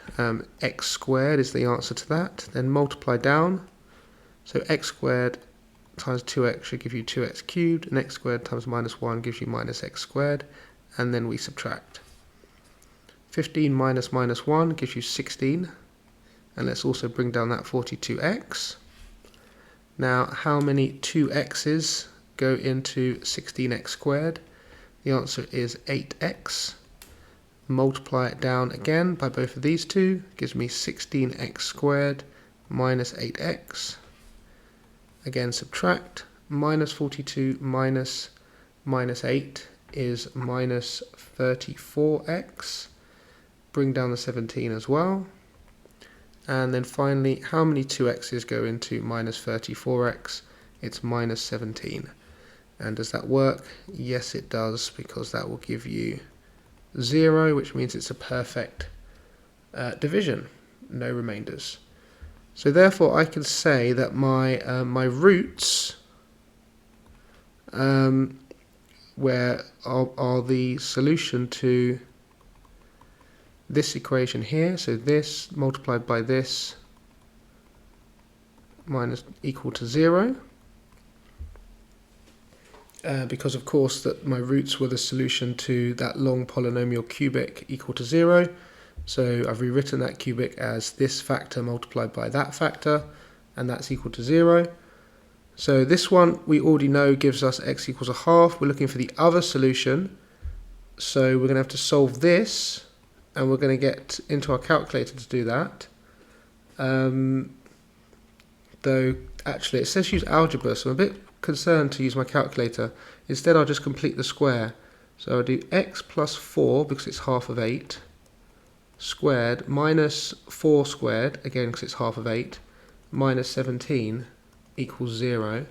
X squared is the answer to that. Then multiply down. So x squared times 2x should give you 2x cubed, and x squared times minus 1 gives you minus x squared, and then we subtract. 15 minus minus 1 gives you 16, and let's also bring down that 42x. Now, how many 2x's go into 16x squared? The answer is 8x. Multiply it down again by both of these two, gives me 16x squared minus 8x. Again, subtract. Minus 42 minus minus 8 is minus 34x. Bring down the 17 as well. And then finally, how many 2x's go into minus 34x? It's minus 17. And does that work? Yes, it does, because that will give you 0, which means it's a perfect division, no remainders. So therefore, I can say that my roots where are the solution to this equation here. So this multiplied by this minus equal to 0. Because of course that my roots were the solution to that long polynomial cubic equal to 0. So I've rewritten that cubic as this factor multiplied by that factor, and that's equal to 0. So this one we already know gives us x equals a half. We're looking for the other solution. So we're going to have to solve this, and we're going to get into our calculator to do that. Though actually it says use algebra, so I'm a bit concerned to use my calculator. Instead I'll just complete the square. So I'll do x plus 4 because it's half of 8 squared minus 4 squared, again because it's half of 8, minus 17 equals 0.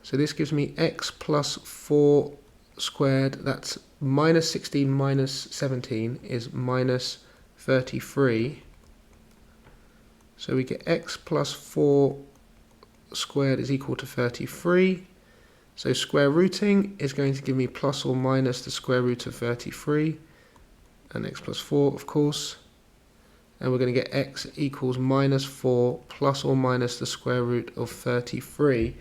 So this gives me x plus 4 squared, that's minus 16 minus 17 is minus 33. So we get x plus 4 squared is equal to 33. So square rooting is going to give me plus or minus the square root of 33, and x plus 4 of course, and we're going to get x equals minus 4 plus or minus the square root of 33.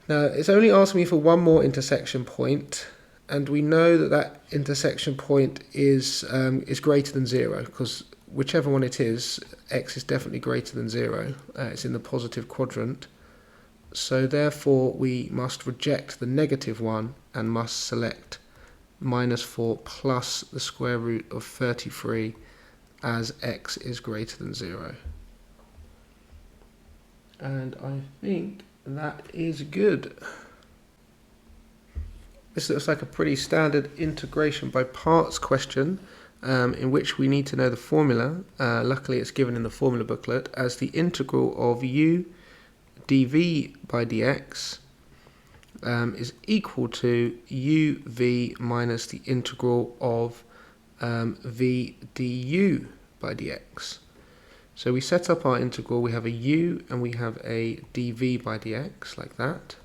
Now it's only asking me for one more intersection point, and we know that that intersection point is greater than 0, because whichever one it is, x is definitely greater than 0. It's in the positive quadrant. So therefore we must reject the negative one and must select minus 4 plus the square root of 33 as x is greater than 0. And I think that is good. This looks like a pretty standard integration by parts question. in which we need to know the formula. Luckily it's given in the formula booklet as the integral of u dv by dx is equal to uv minus the integral of v du by dx. So we set up our integral, we have a u and we have a dv by dx, like that.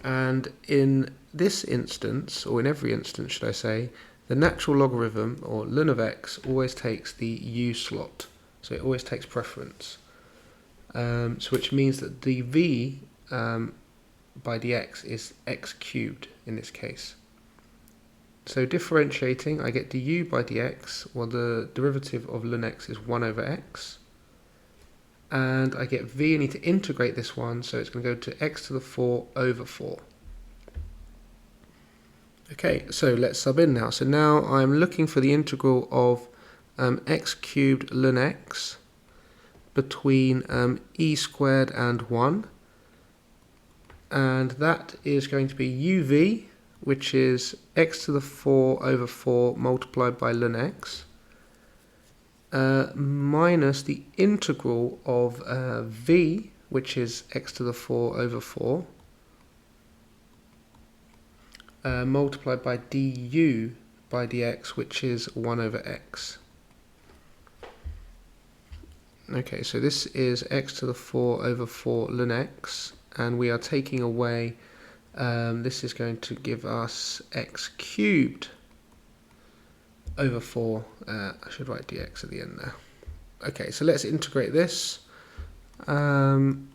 And in this instance, or in every instance should I say, the natural logarithm, or ln of x, always takes the u slot. So it always takes preference. So which means that dv by dx is x cubed in this case. So differentiating, I get du by dx, well the derivative of ln x is 1 over x. And I get v, I need to integrate this one, so it's going to go to x to the 4 over 4. Okay, so let's sub in now. So now I'm looking for the integral of x cubed ln x between e squared and 1. And that is going to be uv, which is x to the 4 over 4 multiplied by ln x, minus the integral of v, which is x to the 4 over 4, multiplied by du by dx, which is 1 over x. Okay, so this is x to the 4 over 4 ln x, and we are taking away, this is going to give us x cubed over 4, I should write dx at the end there. Okay, so let's integrate this, and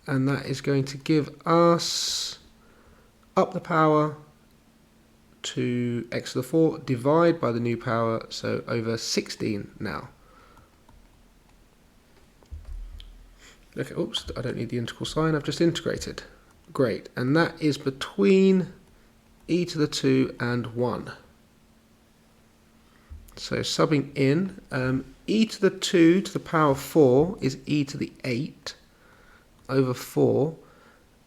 that is going to give us up the power to x to the 4, divide by the new power, so over 16 now. Okay, oops, I don't need the integral sign, I've just integrated. Great, and that is between e to the 2 and 1. So subbing in, e to the 2 to the power 4 is e to the 8 over 4,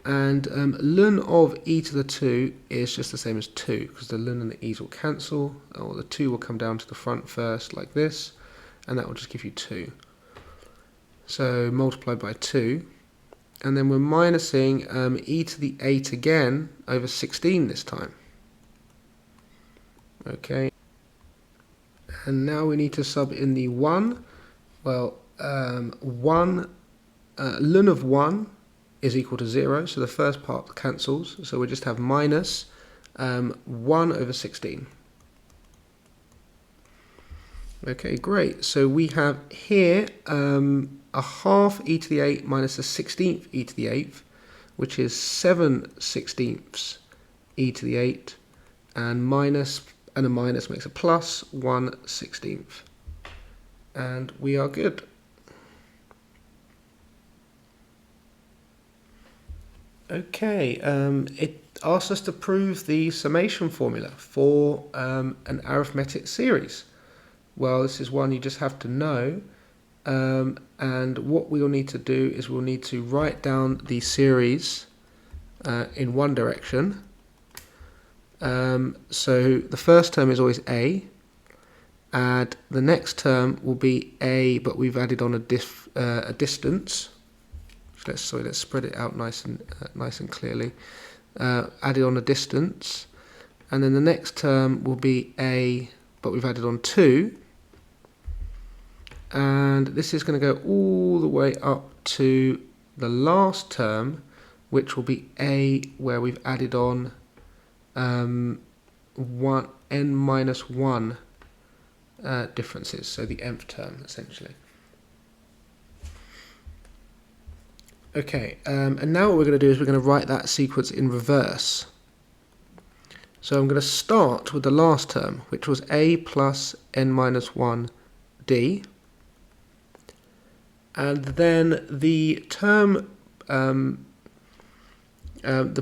and ln of e to the 2 is just the same as 2, because the ln and the e's will cancel, or the 2 will come down to the front first, like this, and that will just give you 2. So multiplied by 2, and then we're minusing e to the 8 again over 16 this time. Okay, and now we need to sub in the 1. Well, ln of 1 is equal to 0, so the first part cancels, so we just have minus 1 over 16. Okay, great. So we have here a half e to the 8 minus a 16th e to the 8th, which is 7/16 e to the 8, and a minus makes a plus 1/16. And we are good. Okay, it asks us to prove the summation formula for an arithmetic series. Well, this is one you just have to know, and what we'll need to do is we'll need to write down the series in one direction. So the first term is always a, and the next term will be a, but we've added on a distance. Let's spread it out nice and clearly. Added on a distance, and then the next term will be a, but we've added on 2. And this is going to go all the way up to the last term, which will be a, where we've added on n minus 1 differences, so the nth term essentially. Okay, and now what we're going to do is we're going to write that sequence in reverse. So I'm going to start with the last term, which was a plus n minus 1 d. And then the term, the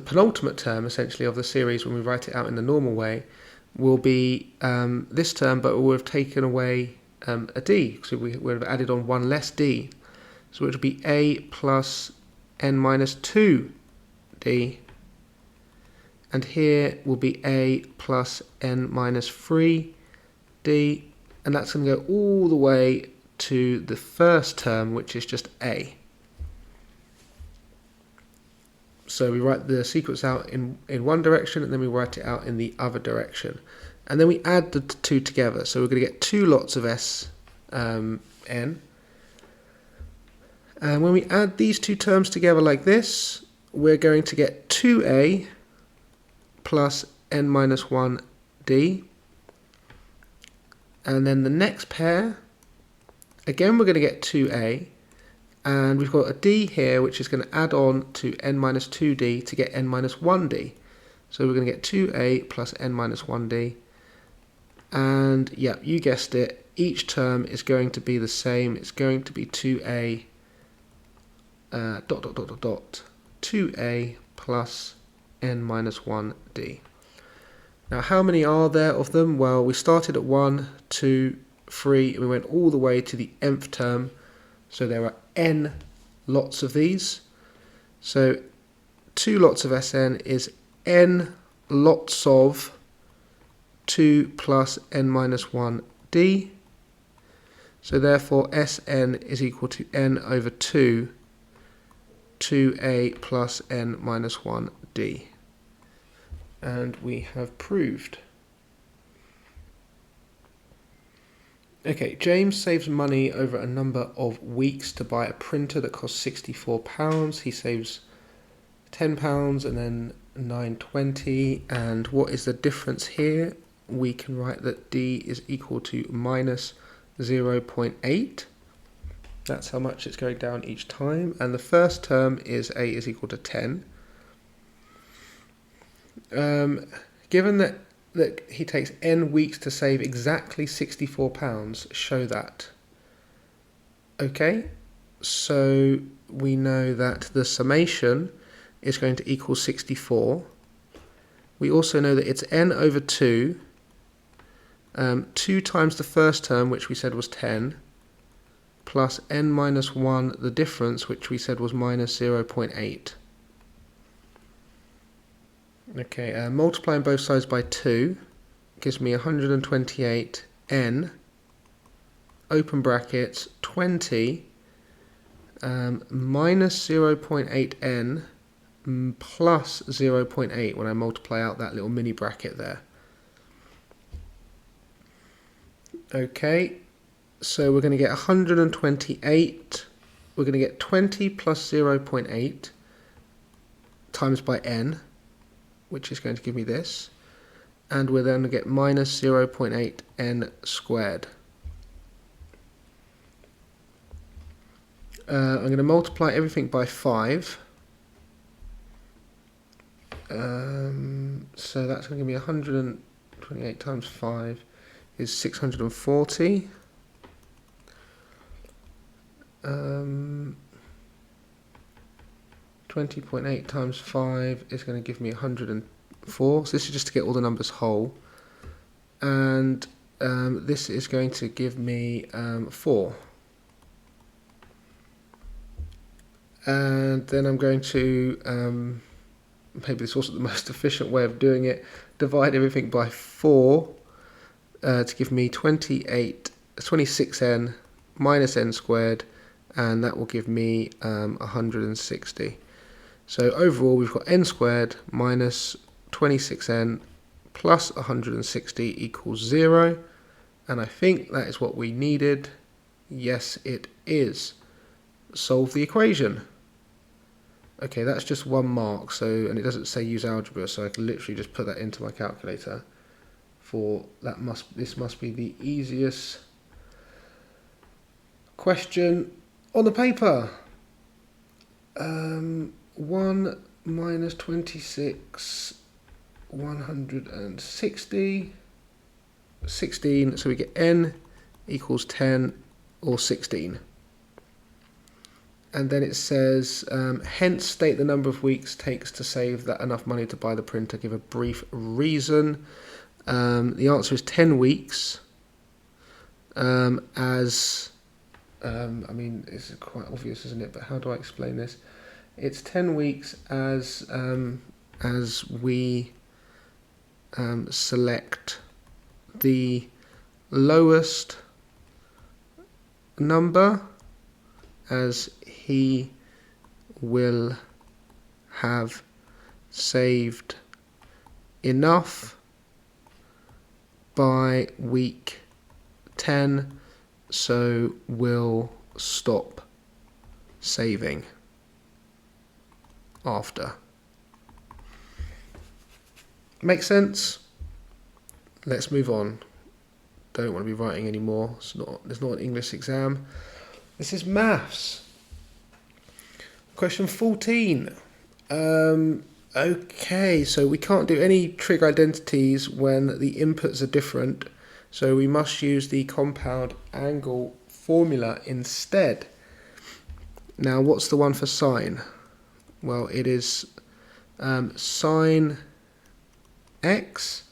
penultimate term essentially of the series, when we write it out in the normal way, will be this term, but we'll have taken away a d, so we would have added on 1 less d. So it would be a plus n minus 2 d, and here will be a plus n minus 3 D, and that's going to go all the way to the first term, which is just A. So we write the sequence out in one direction, and then we write it out in the other direction. And then we add the two together. So we're going to get two lots of Sn. And when we add these two terms together like this, we're going to get 2A plus n minus 1d. And then the next pair, again we're going to get 2A. And we've got a d here, which is going to add on to n minus 2d to get n minus 1d. So we're going to get 2a plus n minus 1d. And yeah, you guessed it, each term is going to be the same. It's going to be 2a 2a plus n minus 1d. Now how many are there of them? Well, we started at 1, 2, 3, and we went all the way to the nth term. So there are n lots of these. So 2 lots of Sn is n lots of 2 plus n minus 1d. So therefore Sn is equal to n over 2, 2a plus n minus 1d. And we have proved. Okay, James saves money over a number of weeks to buy a printer that costs £64. He saves £10 and then £9.20. And what is the difference here? We can write that D is equal to minus 0.8. That's how much it's going down each time. And the first term is A is equal to 10. Given that he takes n weeks to save exactly £64, show that. Okay, so we know that the summation is going to equal 64. We also know that it's n over 2, 2 times the first term, which we said was 10, plus n minus 1, the difference, which we said was minus 0.8. Okay, multiplying both sides by 2 gives me 128n, open brackets, 20, minus 0.8n plus 0.8 when I multiply out that little mini bracket there. Okay, so we're going to get 128, we're going to get 20 plus 0.8 times by n, which is going to give me this, and we're then going to get minus 0.8 n squared. I'm going to multiply everything by 5, so that's going to give me 128 times 5 is 640. 20.8 times 5 is going to give me 104. So this is just to get all the numbers whole. And this is going to give me 4. And then I'm going to, maybe this wasn't the most efficient way of doing it, divide everything by 4 to give me 26n minus n squared, and that will give me 160. So overall we've got n squared minus 26n plus 160 equals 0, and I think that is what we needed. Yes, it is. Solve the equation. Okay, that's just 1 mark, so, and it doesn't say use algebra, so I can literally just put that into my calculator. For that this must be the easiest question on the paper. 1 minus 26, 160, 16, so we get n equals 10 or 16. And then it says, hence state the number of weeks takes to save that enough money to buy the printer. Give a brief reason. The answer is 10 weeks. I mean, it's quite obvious, isn't it? But how do I explain this? It's 10 weeks as we select the lowest number, as he will have saved enough by week 10, so will stop saving after. Make sense? Let's move on. Don't want to be writing anymore. It's not an English exam. This is maths. Question 14. Okay, so we can't do any trig identities when the inputs are different, so we must use the compound angle formula instead. Now, what's the one for sine? Well, it is sine x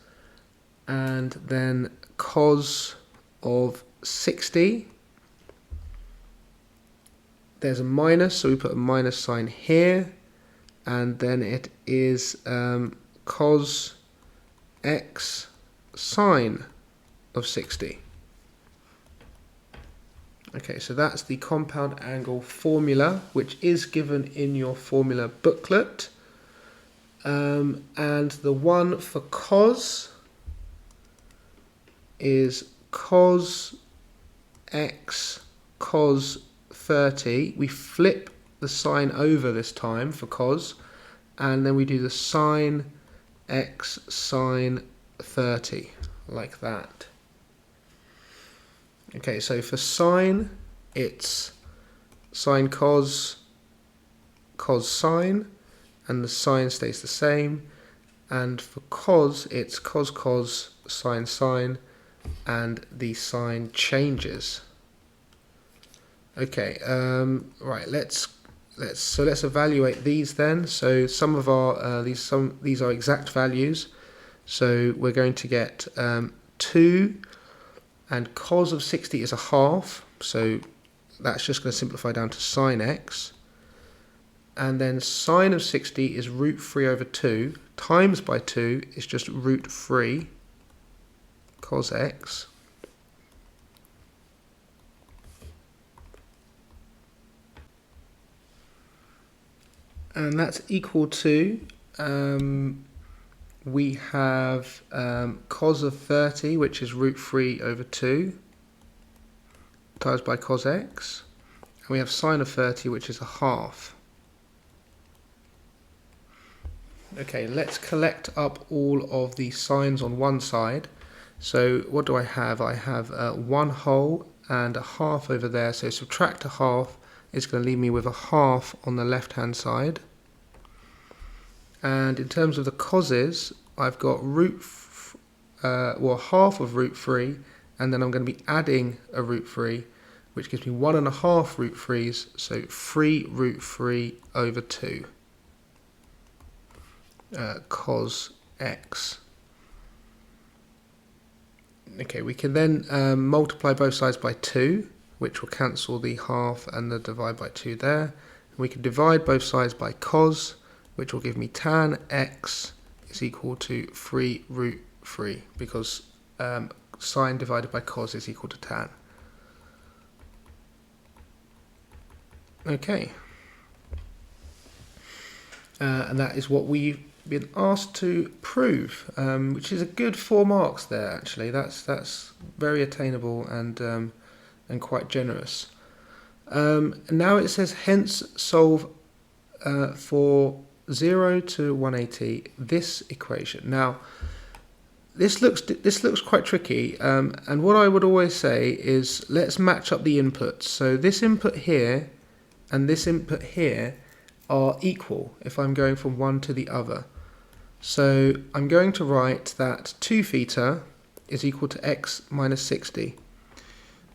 and then cos of 60. There's a minus, so we put a minus sign here, and then it is cos x sine of 60. Okay, so that's the compound angle formula, which is given in your formula booklet. And the one for cos is cos x cos 30. We flip the sign over this time for cos, and then we do the sine x sine 30, like that. Okay, so for sine, it's sine cos, cos sine, and the sign stays the same. And for cos, it's cos cos, sine sine, and the sign changes. Okay, right. Let's evaluate these then. So some of our these are exact values. So we're going to get 2. And cos of 60 is a half, so that's just going to simplify down to sine x. And then sine of 60 is root 3 over 2, times by 2 is just root 3 cos x. And that's equal to, we have cos of 30, which is root 3 over 2, times by cos x. And we have sine of 30, which is a half. Okay, let's collect up all of the signs on one side. So what do I have? I have 1 whole and a half over there. So subtract a half is going to leave me with a half on the left-hand side. And in terms of the causes, I've got half of root 3, and then I'm going to be adding a root 3, which gives me 1.5 root 3's, so 3 root 3 over 2 cos x. Okay, we can then multiply both sides by 2, which will cancel the half and the divide by 2 there. We can divide both sides by cos, which will give me tan x is equal to 3 root 3, because sine divided by cos is equal to tan. Okay. And that is what we've been asked to prove, which is a good 4 marks there, actually. That's very attainable and quite generous. Now it says, hence solve for 0 to 180 this equation. Now this looks quite tricky, and what I would always say is let's match up the inputs. So this input here and this input here are equal if I'm going from one to the other. So I'm going to write that 2 theta is equal to x minus 60.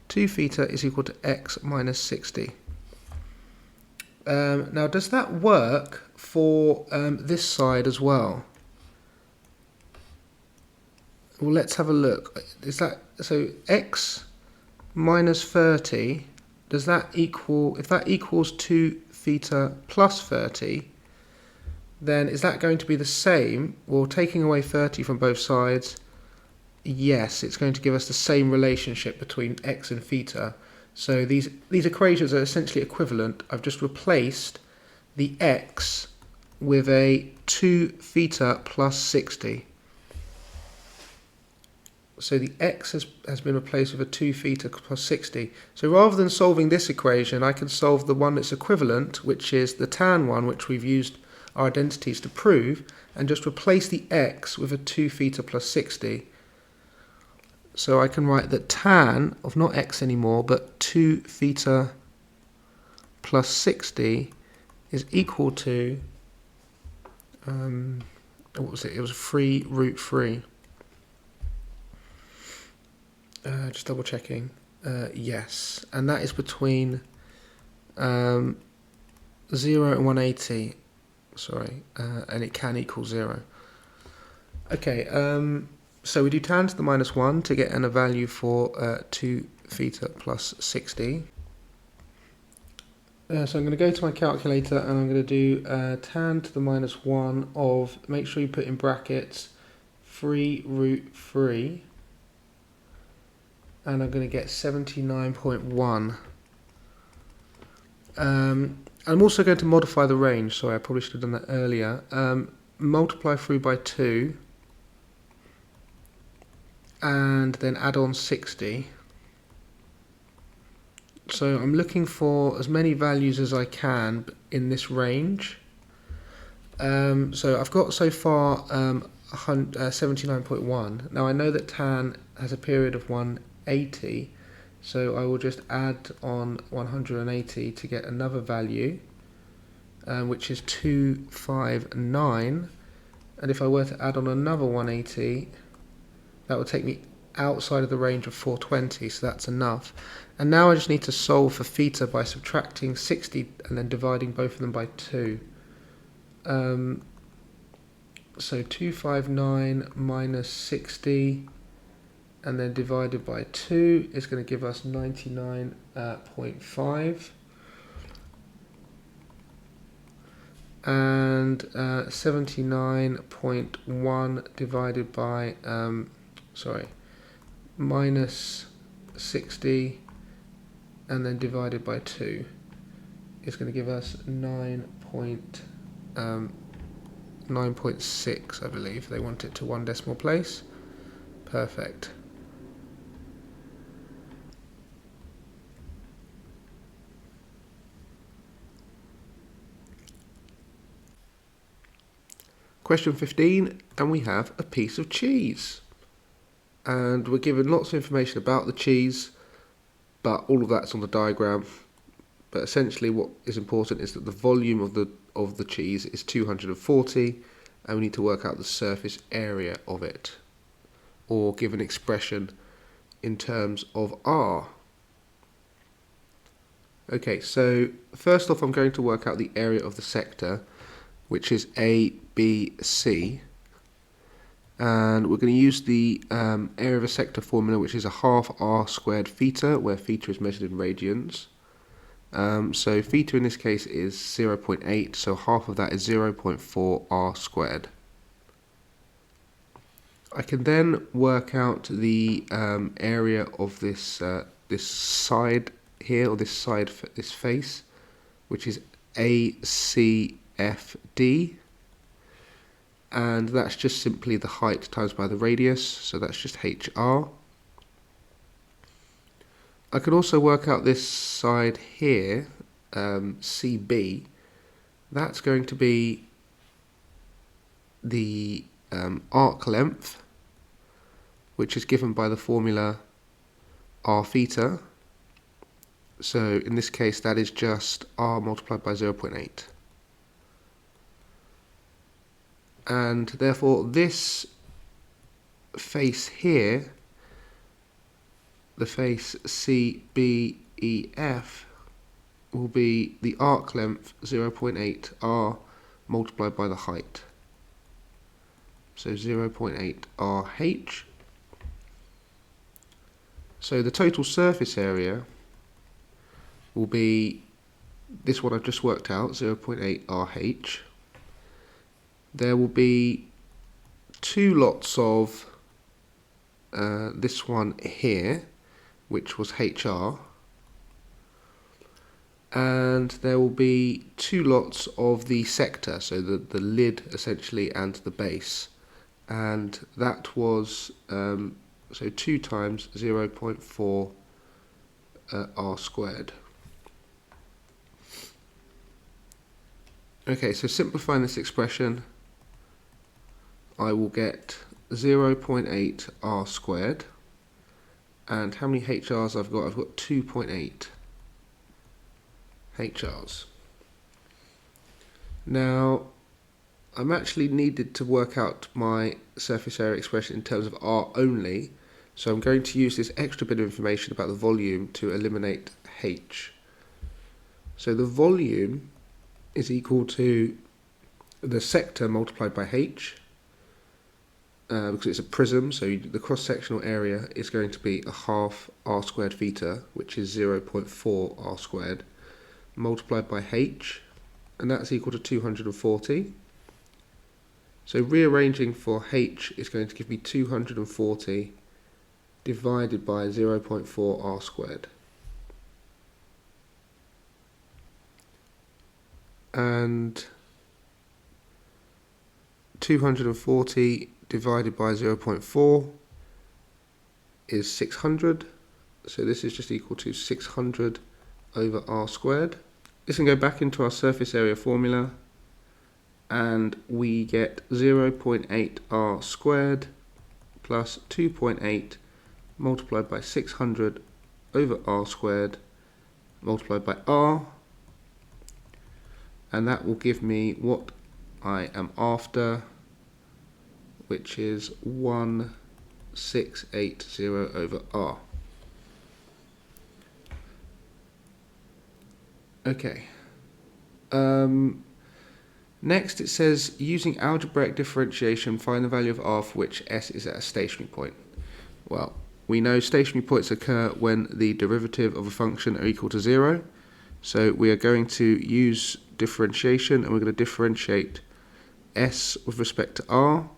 2 theta is equal to x minus 60. Now, does that work for this side as well? Well, let's have a look. Is that so? X minus 30. Does that equal? If that equals 2 theta plus 30, then is that going to be the same? Well, taking away 30 from both sides yes, it's going to give us the same relationship between x and theta. So these equations are essentially equivalent. I've just replaced the x with a 2 theta plus 60. So the x has been replaced with a 2 theta plus 60. So rather than solving this equation, I can solve the one that's equivalent, which is the tan one, which we've used our identities to prove, and just replace the x with a 2 theta plus 60. So I can write that tan of not x anymore, but 2 theta plus 60 is equal to, what was it? It was 3 root 3. Just double checking. Yes, and that is between 0 and 180. Sorry, and it can equal 0. Okay, so we do tan to the minus 1 to get a value for 2 theta plus 60. So I'm going to go to my calculator and I'm going to do tan to the minus 1 of, make sure you put in brackets, 3 root 3. And I'm going to get 79.1. I'm also going to modify the range. Sorry, I probably should have done that earlier. Multiply through by 2. And then add on 60. So I'm looking for as many values as I can in this range. So I've got so far 79.1. Now I know that tan has a period of 180, so I will just add on 180 to get another value, which is 259. And if I were to add on another 180, that would take me outside of the range of 420, so that's enough. And now I just need to solve for theta by subtracting 60 and then dividing both of them by 2. So 259 minus 60 and then divided by 2 is going to give us 99.5. And 79.1 divided by, minus 60 and then divided by 2 is going to give us 9.6, I believe. They want it to one decimal place. Perfect. Question 15, and we have a piece of cheese. And we're given lots of information about the cheese, but all of that's on the diagram. But essentially what is important is that the volume of the cheese is 240, and we need to work out the surface area of it, or give an expression in terms of R. Okay, so first off I'm going to work out the area of the sector, which is ABC, and we're going to use the area of a sector formula, which is a half r squared theta, where theta is measured in radians. So theta in this case is 0.8, so half of that is 0.4 r squared. I can then work out the area of this this side here, or this face, which is ACFD, and that's just simply the height times by the radius, so that's just HR. I could also work out this side here, CB. That's going to be the arc length, which is given by the formula r theta. So in this case that is just r multiplied by 0.8. And therefore this face here, the face CBEF, will be the arc length 0.8 r multiplied by the height. So 0.8 RH. So the total surface area will be this one I've just worked out, 0.8 RH. There will be two lots of this one here, which was HR, and there will be two lots of the sector, so the lid essentially and the base, and that was so 2 times 0.4 r squared. Okay, so simplifying this expression, I will get 0.8 r squared, and how many HRs I've got? I've got 2.8 HRs. Now, I'm actually needed to work out my surface area expression in terms of R only, so I'm going to use this extra bit of information about the volume to eliminate H. So the volume is equal to the sector multiplied by H, because it's a prism, so the cross-sectional area is going to be a half r squared theta, which is 0.4 r squared, multiplied by H, and that's equal to 240. So rearranging for H is going to give me 240 divided by 0.4 r squared. And 240 divided by 0.4 is 600, so this is just equal to 600 over r squared. This can go back into our surface area formula, and we get 0.8 r squared plus 2.8 multiplied by 600 over r squared multiplied by r, and that will give me what I am after, which is 1680 over r. Okay. Next it says, using algebraic differentiation, find the value of r for which s is at a stationary point. Well, we know stationary points occur when the derivative of a function are equal to 0. So we are going to use differentiation, and we're going to differentiate s with respect to r.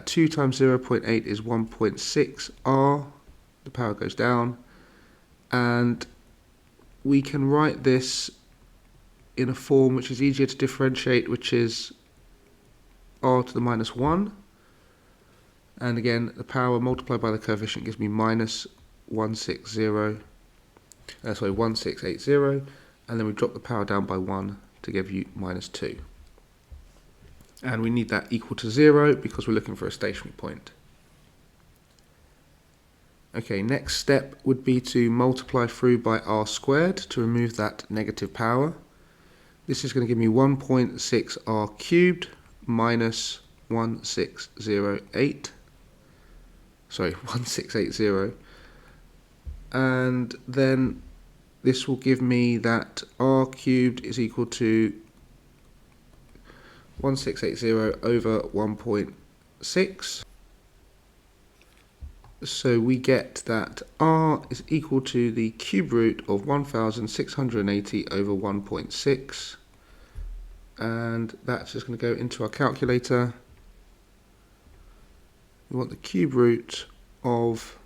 2 times 0.8 is 1.6 r. The power goes down. And we can write this in a form which is easier to differentiate, which is r to the minus 1. And again, the power multiplied by the coefficient gives me minus 1680. And then we drop the power down by 1 to give you minus 2. And we need that equal to 0 because we're looking for a stationary point. Okay, next step would be to multiply through by r squared to remove that negative power. This is going to give me 1.6 r cubed minus 1680. And then this will give me that r cubed is equal to 1680 over 1.6. So we get that r is equal to the cube root of 1680 over 1.6, and that's just going to go into our calculator. We want the cube root of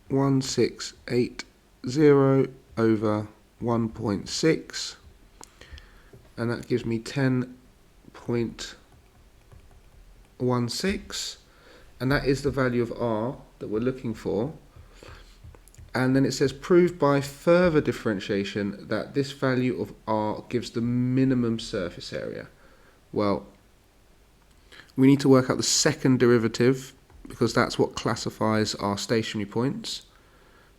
1680 over 1.6, and that gives me 10.16. And that is the value of r that we're looking for. And then it says, prove by further differentiation that this value of r gives the minimum surface area. Well, we need to work out the second derivative because that's what classifies our stationary points.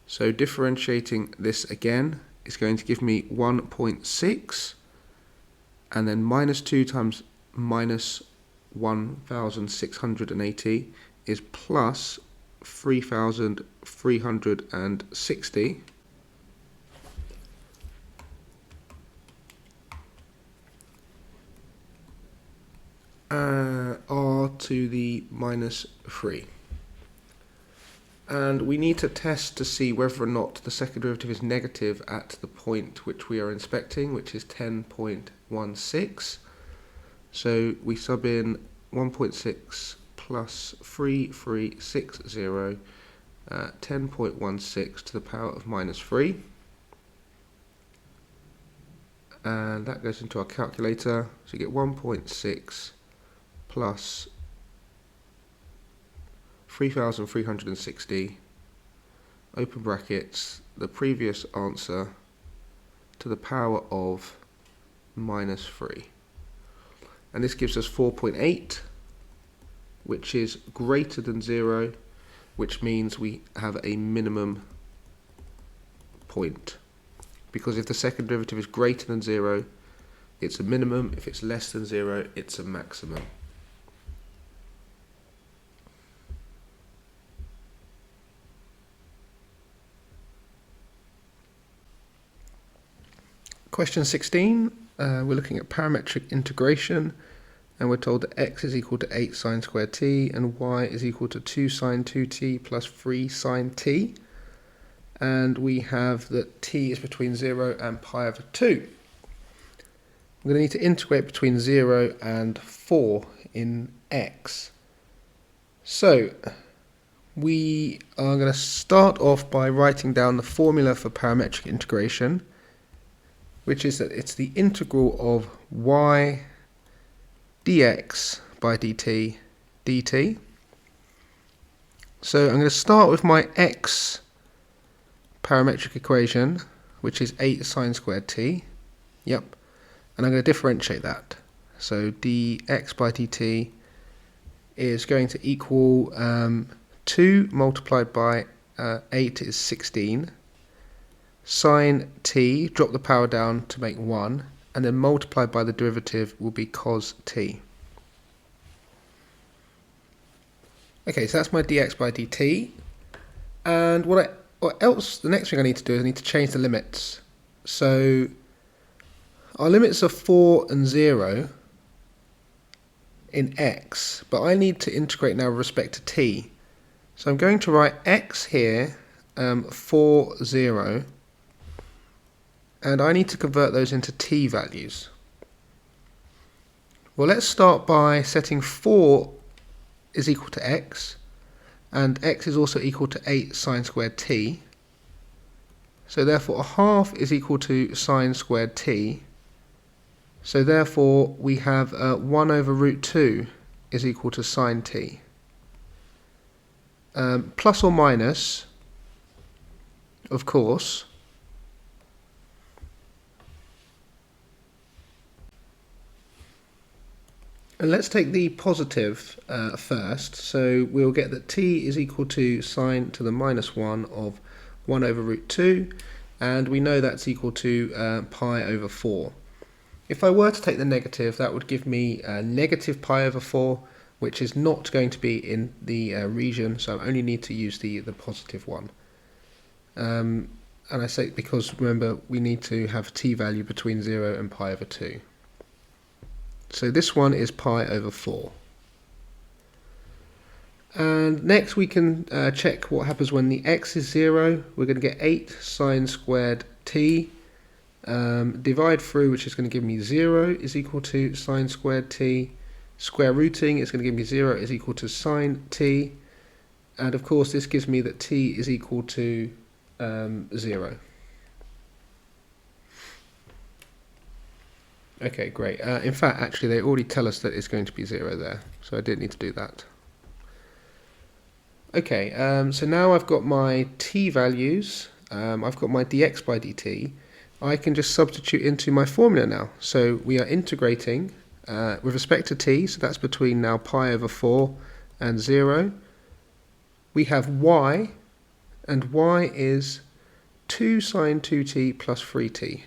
So differentiating this again is going to give me 1.6, and then minus 2 times minus 1680 is plus 3360, r to the minus 3. And we need to test to see whether or not the second derivative is negative at the point which we are inspecting, which is 10.16. So we sub in 1.6 plus 3360 10.16 to the power of minus 3. And that goes into our calculator, so you get 1.6 plus 3,360, open brackets, the previous answer to the power of minus 3. And this gives us 4.8, which is greater than 0, which means we have a minimum point. Because if the second derivative is greater than 0, it's a minimum. If it's less than 0, it's a maximum. Question 16, we're looking at parametric integration, and we're told that x is equal to 8 sine squared t and y is equal to 2 sine 2t plus 3 sine t. And we have that t is between 0 and pi over 2. We're going to need to integrate between 0 and 4 in x. So we are going to start off by writing down the formula for parametric integration, which is that it's the integral of y dx by dt dt. So I'm going to start with my x parametric equation, which is 8 sine squared t. Yep. And I'm going to differentiate that. So dx by dt is going to equal 2 multiplied by 8 is 16. Sine t, drop the power down to make 1, and then multiplied by the derivative will be cos t. Okay, so that's my dx by dt. And what else, the next thing I need to do is I need to change the limits. So our limits are 4 and 0 in x, but I need to integrate now with respect to t. So I'm going to write x here, 4, 0, and I need to convert those into t values. Well, let's start by setting 4 is equal to x, and x is also equal to 8 sine squared t. So therefore a half is equal to sine squared t. So therefore we have 1 over root 2 is equal to sine t. Plus or minus, of course. And let's take the positive first. So we'll get that t is equal to sine to the minus 1 of 1 over root 2, and we know that's equal to pi over 4. If I were to take the negative, that would give me negative pi over 4, which is not going to be in the region, so I only need to use the positive one. And I say because, remember, we need to have t value between 0 and pi over 2. So this one is pi over 4. And next we can check what happens when the x is 0. We're going to get 8 sine squared t. Divide through, which is going to give me 0 is equal to sine squared t. Square rooting is going to give me 0 is equal to sine t. And of course this gives me that t is equal to 0. Okay, great. In fact, actually, they already tell us that it's going to be 0 there, so I didn't need to do that. Okay, so now I've got my t values, I've got my dx by dt. I can just substitute into my formula now. So we are integrating with respect to t, so that's between now pi over 4 and 0. We have y, and y is 2 sine 2t plus 3t.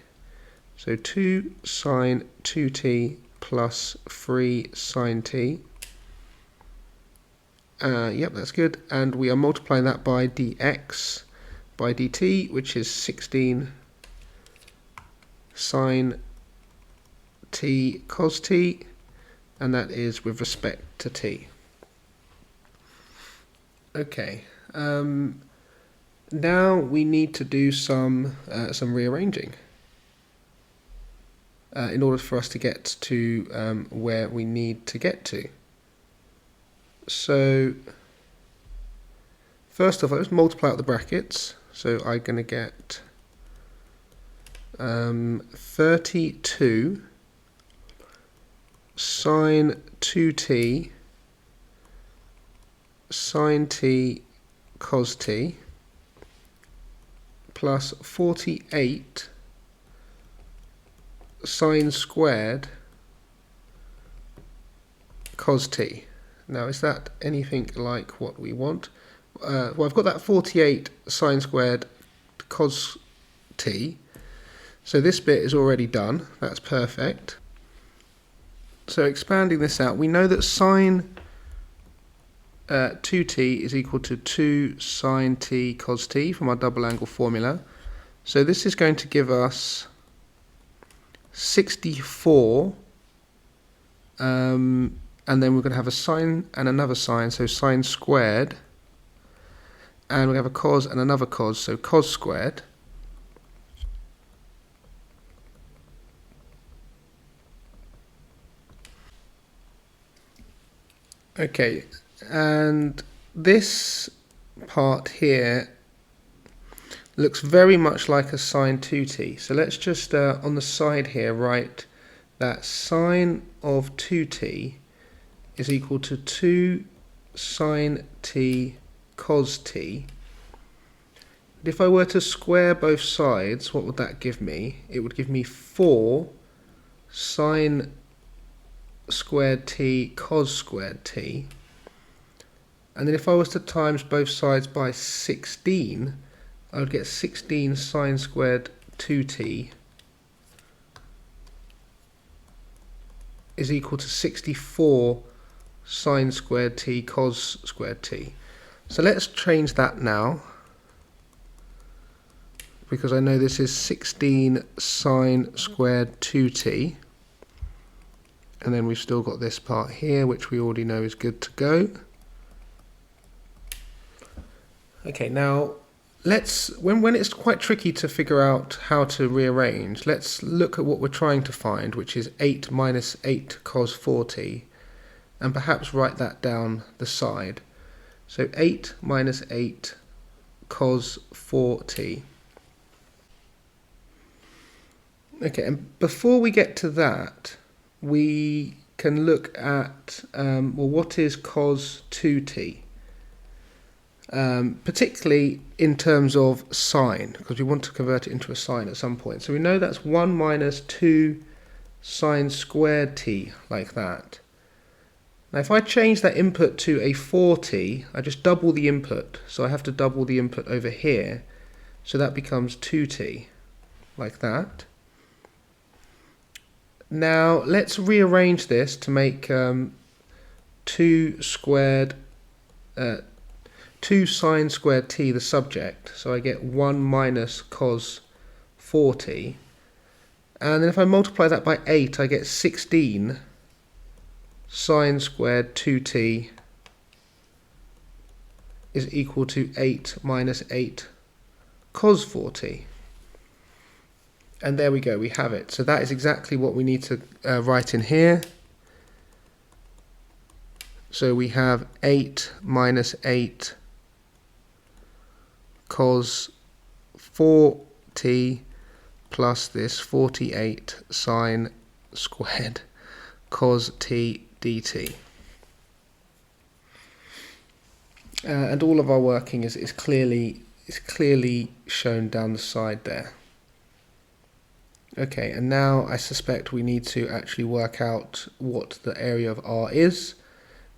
So 2 sine 2t plus 3 sine t. Yep, that's good. And we are multiplying that by dx by dt, which is 16 sine t cos t, and that is with respect to t. Okay. Now we need to do some rearranging in order for us to get to where we need to get to. So first off, let's multiply out the brackets. So I'm going to get 32 sine 2t sine t cos t plus 48 sine squared cos t. Now, is that anything like what we want? Well, I've got that 48 sine squared cos t, so this bit is already done. That's perfect. So expanding this out, we know that sine 2t is equal to 2 sine t cos t from our double angle formula. So this is going to give us 64, and then we're going to have a sine and another sine, so sine squared, and we have a cos and another cos, so cos squared. Okay, and this part here looks very much like a sine 2t. So let's just on the side here write that sine of 2t is equal to 2 sine t cos t. If I were to square both sides, what would that give me? It would give me 4 sine squared t cos squared t. And then if I was to times both sides by 16, I would get 16 sine squared 2t is equal to 64 sine squared t cos squared t. So let's change that now, because I know this is 16 sine squared 2t, and then we've still got this part here which we already know is good to go. Okay, now let's, when it's quite tricky to figure out how to rearrange, let's look at what we're trying to find, which is 8 minus 8 cos 4t, and perhaps write that down the side. So 8 minus 8 cos 4t. Okay, and before we get to that, we can look at, well, what is cos 2t? Particularly in terms of sine, because we want to convert it into a sine at some point. So we know that's 1 minus 2 sine squared t, like that. Now if I change that input to a 4t, I just double the input, so I have to double the input over here, so that becomes 2t, like that. Now let's rearrange this to make 2 sine squared t the subject, so I get 1 minus cos 4t, and then if I multiply that by 8 I get 16 sine squared 2t is equal to 8 minus 8 cos 4t. And there we go, we have it. So that is exactly what we need to write in here. So we have 8 minus 8 cos 4t plus this 48 sine squared cos t dt. And all of our working is clearly shown down the side there. Okay, and now I suspect we need to actually work out what the area of R is.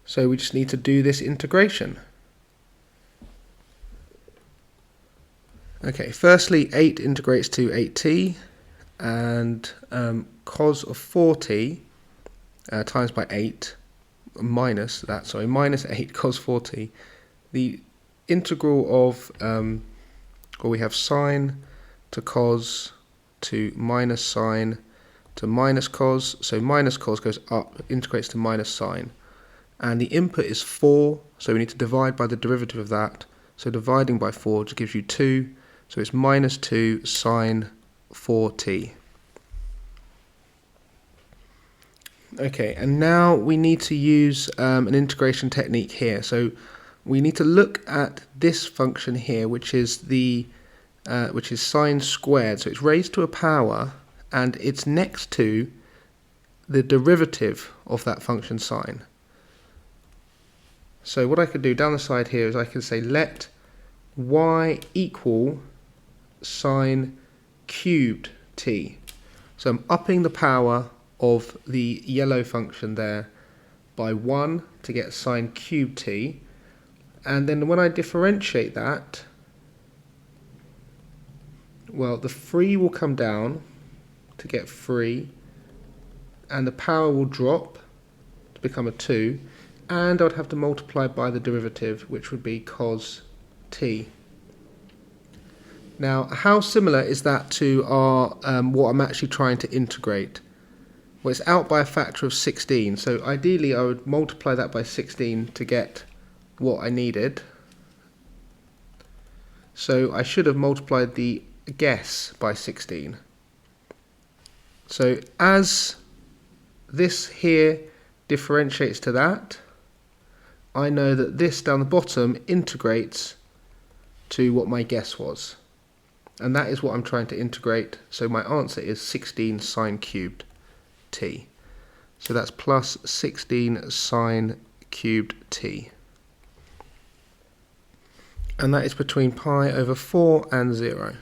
So we just need to do this integration. Okay, firstly 8 integrates to 8t, and cos of 4t times by 8 minus that, sorry, minus 8 cos 4t. The integral of, well, we have sine to cos to minus sine to minus cos, so minus cos goes up, integrates to minus sine, and the input is 4, so we need to divide by the derivative of that, so dividing by 4 just gives you 2, so it's minus 2 sine 4t. Okay, and now we need to use an integration technique here. So we need to look at this function here, which is sine squared. So it's raised to a power, and it's next to the derivative of that function sine. So what I could do down the side here is I can say let y equal sine cubed t. So I'm upping the power of the yellow function there by 1 to get sine cubed t, and then when I differentiate that, well, the 3 will come down to get 3, and the power will drop to become a 2, and I'd have to multiply by the derivative, which would be cos t. Now, how similar is that to our what I'm actually trying to integrate? Well, it's out by a factor of 16, so ideally I would multiply that by 16 to get what I needed. So I should have multiplied the guess by 16. So as this here differentiates to that, I know that this down the bottom integrates to what my guess was. And that is what I'm trying to integrate. So my answer is 16 sine cubed t. So that's plus 16 sine cubed t. And that is between pi over 4 and 0.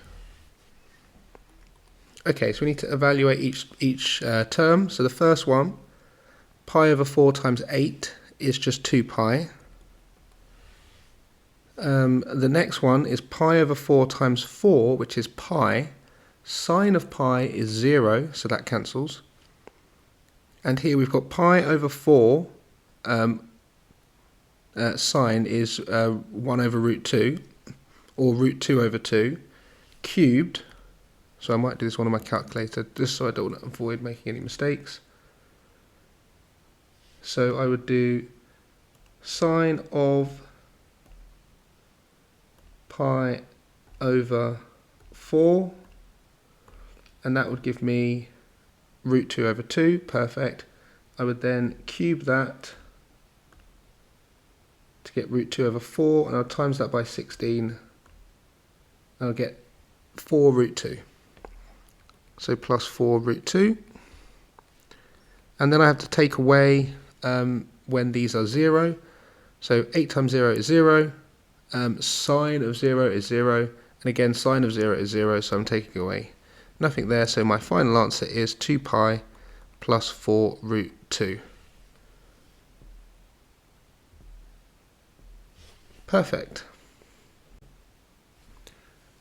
Okay, so we need to evaluate each term. So the first one, pi over 4 times 8 is just 2 pi. The next one is pi over 4 times 4, which is pi. Sine of pi is 0, so that cancels. And here we've got pi over 4, sine is 1 over root 2, or root 2 over 2, cubed. So I might do this one on my calculator, just so I don't avoid making any mistakes. So I would do sine of pi over 4, and that would give me root 2 over 2, perfect. I would then cube that to get root 2 over 4, and I'll times that by 16, I'll get 4 root 2. So plus 4 root 2. And then I have to take away when these are 0. So 8 times 0 is 0. Sine of 0 is 0. And again, sine of 0 is 0, so I'm taking away nothing there. So my final answer is 2 pi plus 4 root 2. Perfect.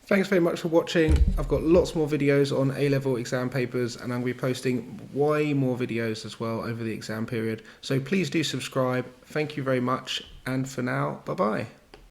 Thanks very much for watching. I've got lots more videos on A-level exam papers, and I'm going to be posting way more videos as well over the exam period. So please do subscribe. Thank you very much, and for now, bye-bye.